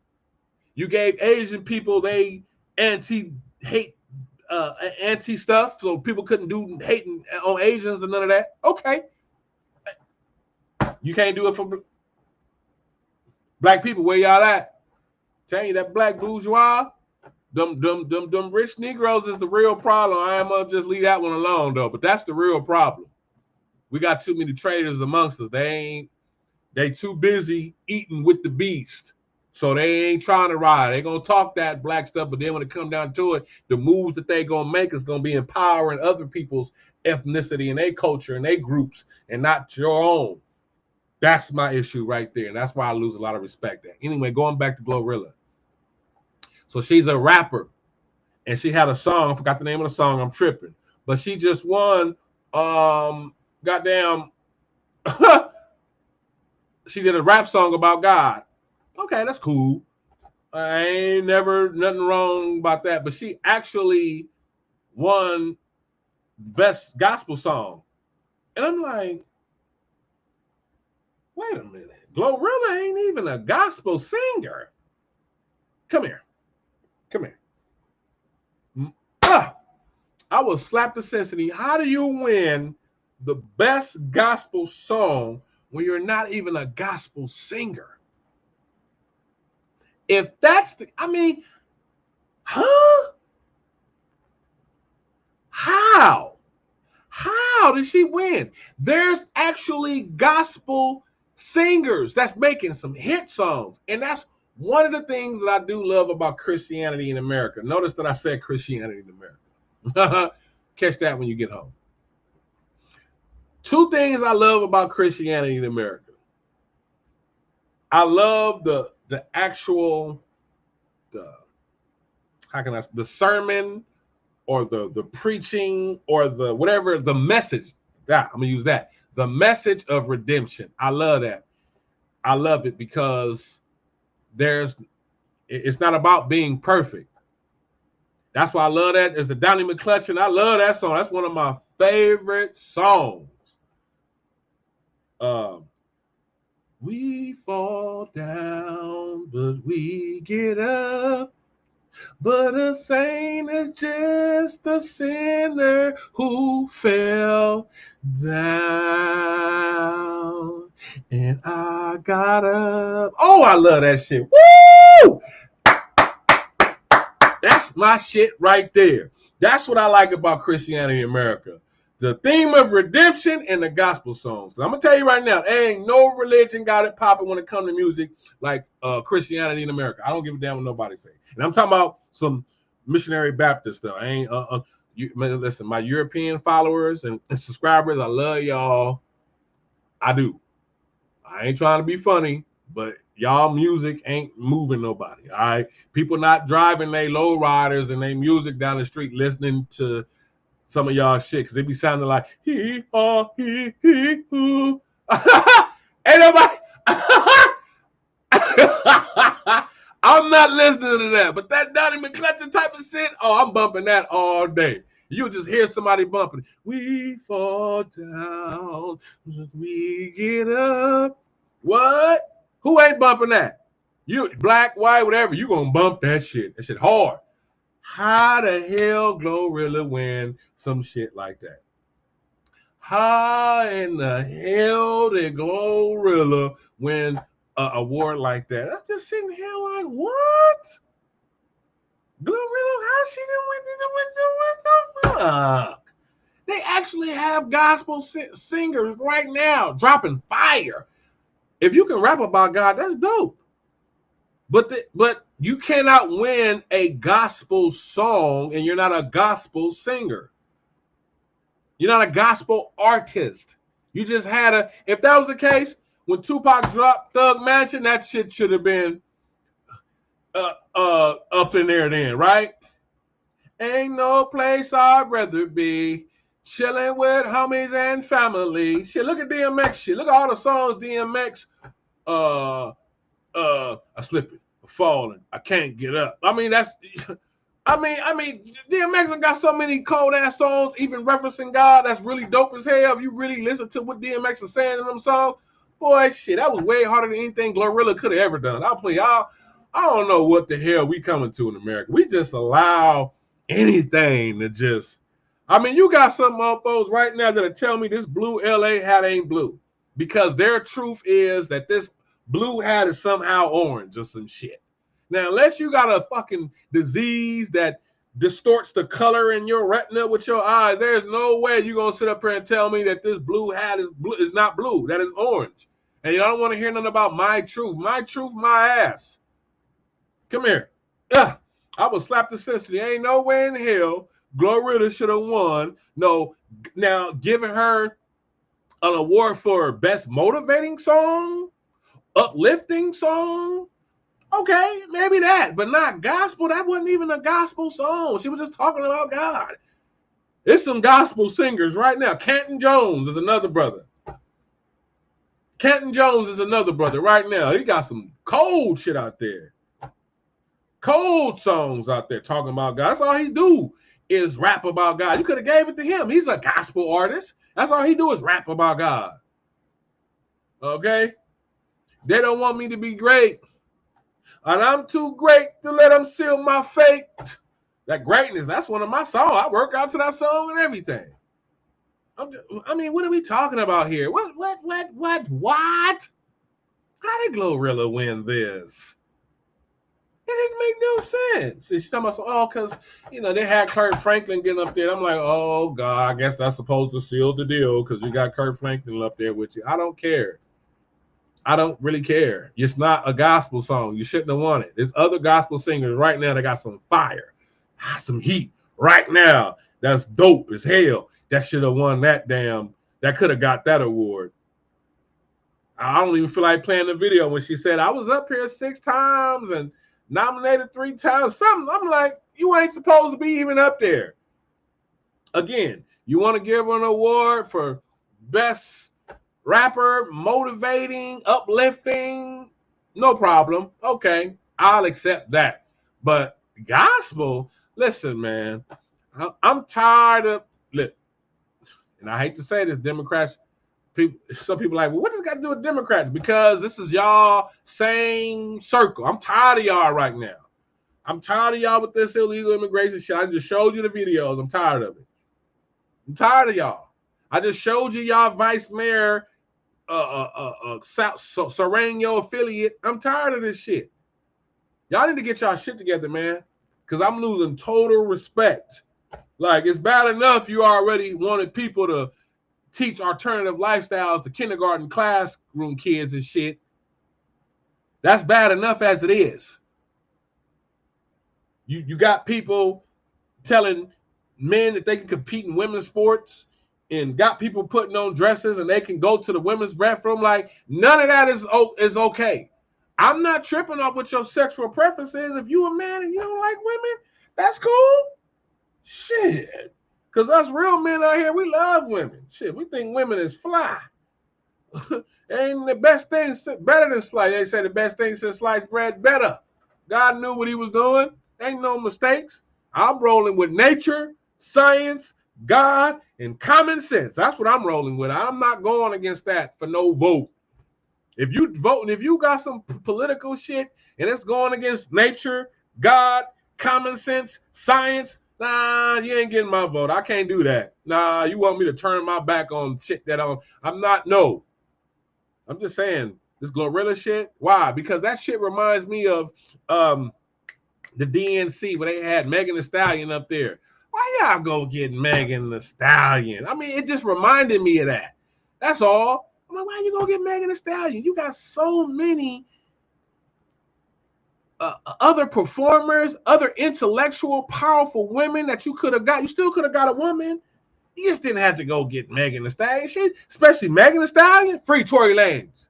You gave Asian people they anti-hate, anti-stuff, so people couldn't do hating on Asians and none of that. Okay. You can't do it for black people. Where y'all at? Tell you that black bourgeois, them rich Negroes is the real problem. I am gonna just leave that one alone though, but that's the real problem. We got too many traitors amongst us. They too busy eating with the beast. So they ain't trying to ride. They gonna talk that black stuff, but then when it come down to it, the moves that they gonna make is gonna be empowering other people's ethnicity and their culture and their groups and not your own. That's my issue right there. And that's why I lose a lot of respect there. Anyway, going back to Glorilla. So she's a rapper and she had a song. I forgot the name of the song. I'm tripping. But she just won goddamn she did a rap song about God. Okay, that's cool. I ain't never nothing wrong about that. But she actually won best gospel song. And I'm like, wait a minute. Glorilla ain't even a gospel singer. Come here. I will slap the sense in you. How do you win the best gospel song when you're not even a gospel singer? If that's huh? How did she win? There's actually gospel singers that's making some hit songs. And that's one of the things that I do love about Christianity in America. Notice that I said Christianity in America. Catch that when you get home. Two things I love about Christianity in America. I love the actual the sermon or the preaching or the whatever, the message. I'm gonna use that. The message of redemption. I love that. I love it because it's not about being perfect. That's why I love that. It's the Donnie McClutchin. I love that song. That's one of my favorite songs. We fall down, but should we get up? But a saint is just a sinner who fell down. And I got up. Oh, I love that shit. Woo! That's my shit right there. That's what I like about Christianity in America. The theme of redemption and the gospel songs. I'm going to tell you right now, there ain't no religion got it popping when it comes to music like Christianity in America. I don't give a damn what nobody say. And I'm talking about some missionary Baptist stuff. I ain't, listen, my European followers and subscribers, I love y'all. I do. I ain't trying to be funny, but y'all music ain't moving nobody. All right. People not driving they low riders and they music down the street listening to some of y'all shit because they be sounding like hee haw hee hee hoo. Ain't nobody. I'm not listening to that, but that Donnie McClellan type of shit, oh, I'm bumping that all day. You'll just hear somebody bumping. We fall down, we get up. What? Who ain't bumping that? You black, white, whatever. You gonna bump that shit. That shit hard. How the hell Glorilla win some shit like that? How in the hell did Glorilla win an award like that? I'm just sitting here like, what? Glorilla, how she didn't win the fuck? They actually have gospel singers right now dropping fire. If you can rap about God, that's dope. But you cannot win a gospel song and you're not a gospel singer. You're not a gospel artist. You just had if that was the case, when Tupac dropped Thug Mansion, that shit should have been up in there then, right? Ain't no place I'd rather be. Chilling with homies and family. Shit, look at DMX shit. Look at all the songs DMX I slipping, falling, I can't get up. I mean, DMX got so many cold ass songs, even referencing God, that's really dope as hell. If you really listen to what DMX is saying in them songs, boy, shit, that was way harder than anything Glorilla could have ever done. I don't know what the hell we coming to in America. We just allow anything to just, you got some motherfuckers right now that'll tell me this blue LA hat ain't blue because their truth is that this blue hat is somehow orange or some shit. Now, unless you got a fucking disease that distorts the color in your retina with your eyes, there's no way you're going to sit up here and tell me that this blue hat is not blue. That is orange. And you don't want to hear nothing about my truth. My truth, my ass. Come here. I will slap the sensitive. Ain't no way in hell Glorilla should have won. No, now giving her an award for best motivating song, uplifting song. Okay, maybe that, but not gospel. That wasn't even a gospel song. She was just talking about God. There's some gospel singers right now. Canton Jones is another brother. Canton Jones is another brother right now. He got some cold shit out there. Cold songs out there talking about God. That's all he do is rap about God. You could have gave it to him. He's a gospel artist. That's all he do is rap about God. Okay? They don't want me to be great. And I'm too great to let them seal my fate. That greatness, that's one of my songs. I work out to that song and everything. What are we talking about here? What? How did Glorilla win this? It didn't make no sense. She's talking about, because, they had Kirk Franklin getting up there. I'm like, oh, God, I guess that's supposed to seal the deal because you got Kirk Franklin up there with you. I don't care. I don't really care. It's not a gospel song. You shouldn't have won it. There's other gospel singers right now that got some fire, some heat right now. That's dope as hell. That should have won that could have got that award. I don't even feel like playing the video when she said, I was up here 6 times and nominated 3 times, something. I'm like, you ain't supposed to be even up there. Again, you want to give her an award for best rapper, motivating, uplifting, no problem. Okay, I'll accept that. But gospel, listen, man, I'm tired of, and I hate to say this, Democrats, some people are like, well, what does it got to do with Democrats? Because this is y'all same circle. I'm tired of y'all right now. I'm tired of y'all with this illegal immigration shit. I just showed you the videos. I'm tired of it. I'm tired of y'all. I just showed you y'all vice mayor, Sureno affiliate. I'm tired of this shit. Y'all need to get y'all shit together, man, because I'm losing total respect. Like, it's bad enough you already wanted people to teach alternative lifestyles to kindergarten classroom kids and shit. That's bad enough as it is. You got people telling men that they can compete in women's sports and got people putting on dresses and they can go to the women's bathroom. Like, none of that is okay. I'm not tripping off what your sexual preference is. If you a man and you don't like women, that's cool. Shit. Because us real men out here, we love women. Shit, we think women is fly. Ain't the best thing better than slice. They say the best thing since sliced bread better. God knew what he was doing. Ain't no mistakes. I'm rolling with nature, science, God, and common sense. That's what I'm rolling with. I'm not going against that for no vote. If you voting, if you got some political shit and it's going against nature, God, common sense, science, nah, you ain't getting my vote. I can't do that. Nah, you want me to turn my back on shit that I'm not, no. I'm just saying, this Glorilla shit, why? Because that shit reminds me of the DNC where they had Megan Thee Stallion up there. Why y'all go get Megan Thee Stallion? I mean, it just reminded me of that. That's all. I'm like, why you go get Megan Thee Stallion? You got so many other performers, other intellectual, powerful women that you could have got. You still could have got a woman. You just didn't have to go get Megan Thee Stallion. Shit, especially Megan Thee Stallion. Free Tory Lanez.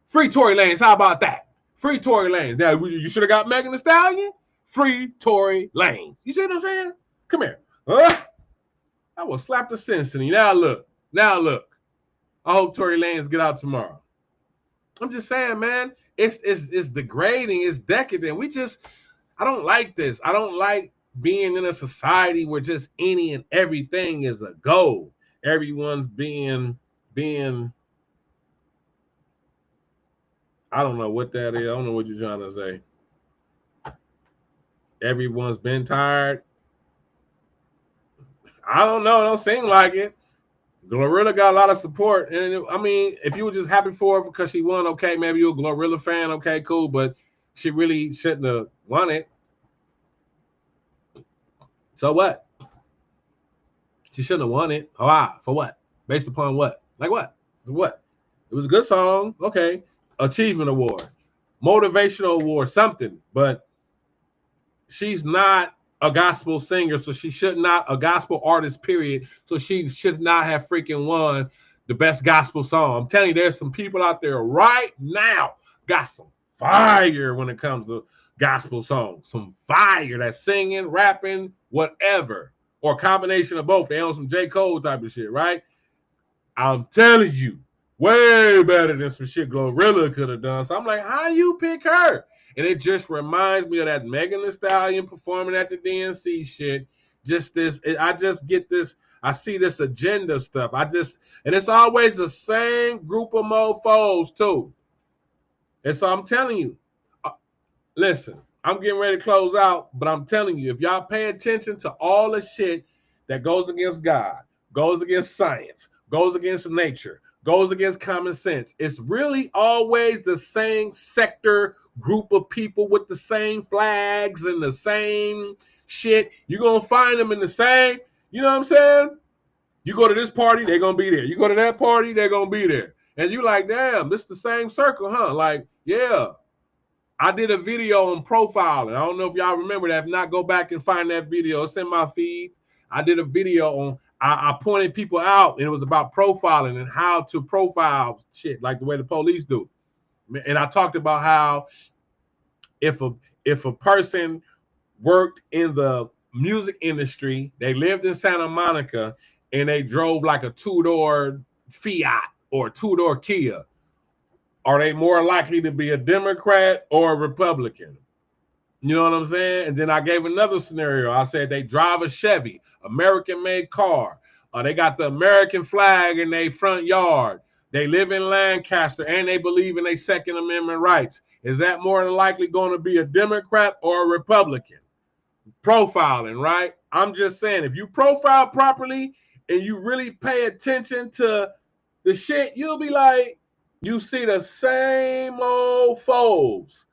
Free Tory Lanez. How about that? Free Tory Lanez. Now, you should have got Megan Thee Stallion. Free Tory Lanez. You see what I'm saying? Come here. I will slap the sense in you. Now look. I hope Tory Lanez get out tomorrow. I'm just saying, man. It's degrading. It's decadent. I don't like this. I don't like being in a society where just any and everything is a goal. Everyone's being I don't know what that is. I don't know what you're trying to say. Everyone's been tired. I don't know. It don't seem like it. Glorilla got a lot of support. And I mean, if you were just happy for her because she won, okay, maybe you're a Glorilla fan. Okay, cool. But she really shouldn't have won it. So what? She shouldn't have won it. Oh, wow. For what? Based upon what? Like what? What? It was a good song. Okay. Achievement award. Motivational award. Something. But she's not a gospel singer, so she should not, a gospel artist, period. So she should not have freaking won the best gospel song. I'm telling you, there's some people out there right now got some fire when it comes to gospel songs. Some fire that's singing, rapping, whatever, or a combination of both. They own some J. Cole type of shit, right? I'm telling you, way better than some shit Glorilla could have done. So I'm like, how you pick her? And it just reminds me of that Megan Thee Stallion performing at the DNC shit. Just this, I just get this, I see this agenda stuff. And it's always the same group of mofos too. And so I'm telling you, listen, I'm getting ready to close out, but I'm telling you, if y'all pay attention to all the shit that goes against God, goes against science, goes against nature, goes against common sense, it's really always the same sector group of people with the same flags and the same shit. You're going to find them in the same, you know what I'm saying? You go to this party, they're going to be there. You go to that party, they're going to be there. And you're like, damn, this is the same circle, huh? Like, yeah. I did a video on profiling. I don't know if y'all remember that. If not, go back and find that video. It's in my feed. I did a video on, I pointed people out, and it was about profiling and how to profile shit like the way the police do. And I talked about how if a person worked in the music industry, they lived in Santa Monica, and they drove like a two-door Fiat or a two-door Kia, are they more likely to be a Democrat or a Republican? You know what I'm saying? And then I gave another scenario. I said they drive a Chevy, American-made car, They got the American flag in their front yard. They live in Lancaster, and they believe in their Second Amendment rights. Is that more than likely going to be a Democrat or a Republican? Profiling, right? I'm just saying, if you profile properly and you really pay attention to the shit, you'll be like, you see the same old foes,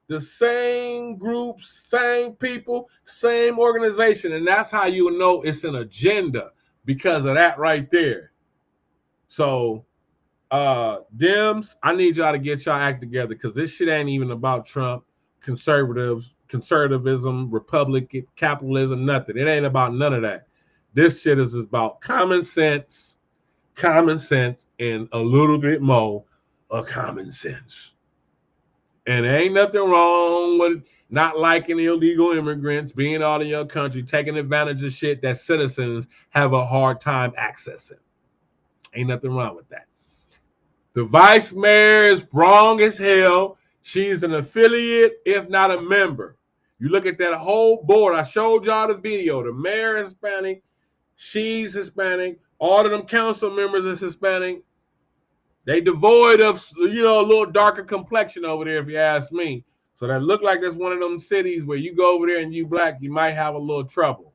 the same groups, same people, same organization. And that's how you know it's an agenda, because of that right there. So, Dems, I need y'all to get y'all act together, because this shit ain't even about Trump, conservatism, Republican, capitalism, nothing. It ain't about none of that. This shit is about common sense, and a little bit more of common sense. And there ain't nothing wrong with not liking illegal immigrants, being all in your country, taking advantage of shit that citizens have a hard time accessing. Ain't nothing wrong with that. The vice mayor is wrong as hell. She's an affiliate, if not a member. You look at that whole board. I showed y'all the video. The mayor is Hispanic. She's Hispanic. All of them council members is Hispanic. They devoid of, a little darker complexion over there, if you ask me. So that look like that's one of them cities where you go over there and you black, you might have a little trouble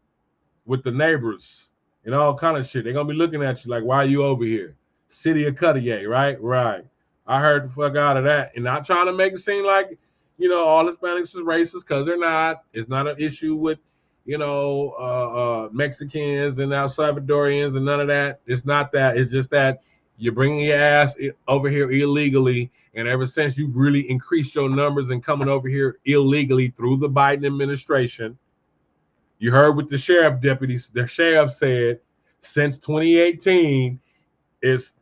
with the neighbors and all kind of shit. They're going to be looking at you like, why are you over here? City of Cudahy, right? Right. I heard the fuck out of that. And not trying to make it seem like, all Hispanics is racist, because they're not. It's not an issue with, Mexicans and El Salvadorians and none of that. It's not that. It's just that you're bringing your ass over here illegally. And ever since you really increased your numbers and coming over here illegally through the Biden administration, you heard what the sheriff said since 2018. It's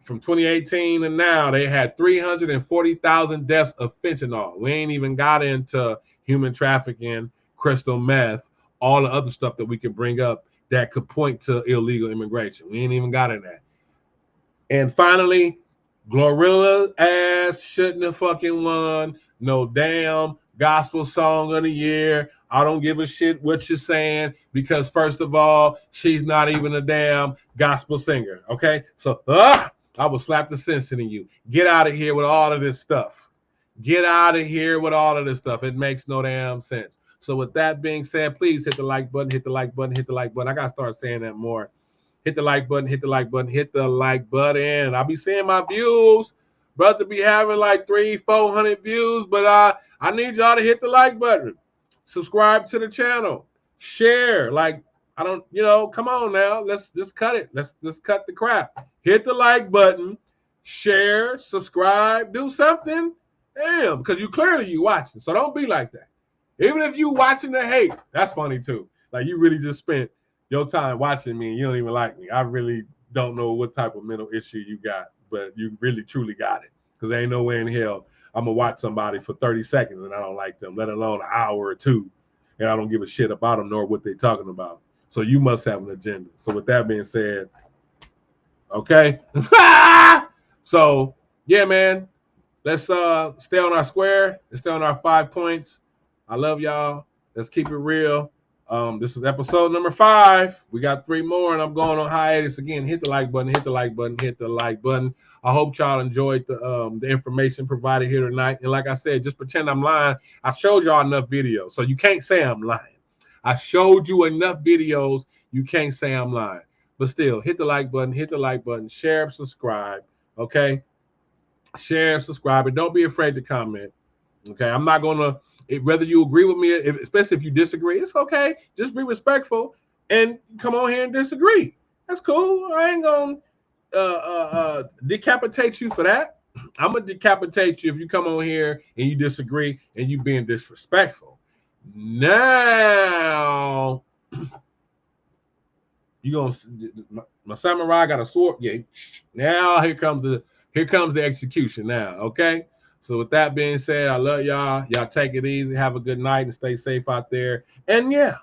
from 2018 and now they had 340,000 deaths of fentanyl. We ain't even got into human trafficking, crystal meth, all the other stuff that we can bring up that could point to illegal immigration. We ain't even got in that. And finally, Glorilla ass shouldn't have fucking won no damn gospel song of the year. I don't give a shit what you're saying, because first of all, she's not even a damn gospel singer. Okay, so I will slap the sense into you. Get out of here with all of this stuff. Get out of here with all of this stuff. It makes no damn sense. So with that being said, please hit the like button, hit the like button, hit the like button. I gotta start saying that more. Hit the like button, hit the like button, hit the like button. I'll be seeing my views. Brother be having like 300-400 views, but I need y'all to hit the like button. Subscribe to the channel. Share. Like, I don't, come on now. Let's just cut it. Let's cut the crap. Hit the like button. Share. Subscribe. Do something. Damn, because you watching. So don't be like that. Even if you watching the hate, that's funny too. Like, you really just spent your time watching me and you don't even like me. I really don't know what type of mental issue you got, but you really truly got it. Because there ain't no way in hell I'm going to watch somebody for 30 seconds and I don't like them, let alone an hour or two, and I don't give a shit about them nor what they're talking about. So you must have an agenda. So with that being said, okay. So, yeah, man, let's stay on our square. Let's stay on our 5 points. I love y'all. Let's keep it real. This is episode number 5. We got 3 more, and I'm going on hiatus again. Hit the like button, hit the like button, hit the like button. I hope y'all enjoyed the information provided here tonight. And like I said, just pretend I'm lying. I showed y'all enough videos, so you can't say I'm lying. I showed you enough videos. You can't say I'm lying. But still, hit the like button, share and subscribe. Okay? Share and subscribe. And don't be afraid to comment. Okay? I'm not going to, whether you agree with me, especially if you disagree, it's okay. Just be respectful and come on here and disagree. That's cool. I ain't going to decapitate you for that. I'm going to decapitate you if you come on here and you disagree and you being disrespectful. Now, you gonna, my samurai got a sword. Yeah. Now here comes the execution now. Okay. So with that being said, I love y'all. Y'all take it easy. Have a good night and stay safe out there. And yeah,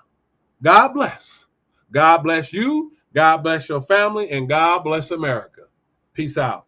God bless. God bless you. God bless your family. And God bless America. Peace out.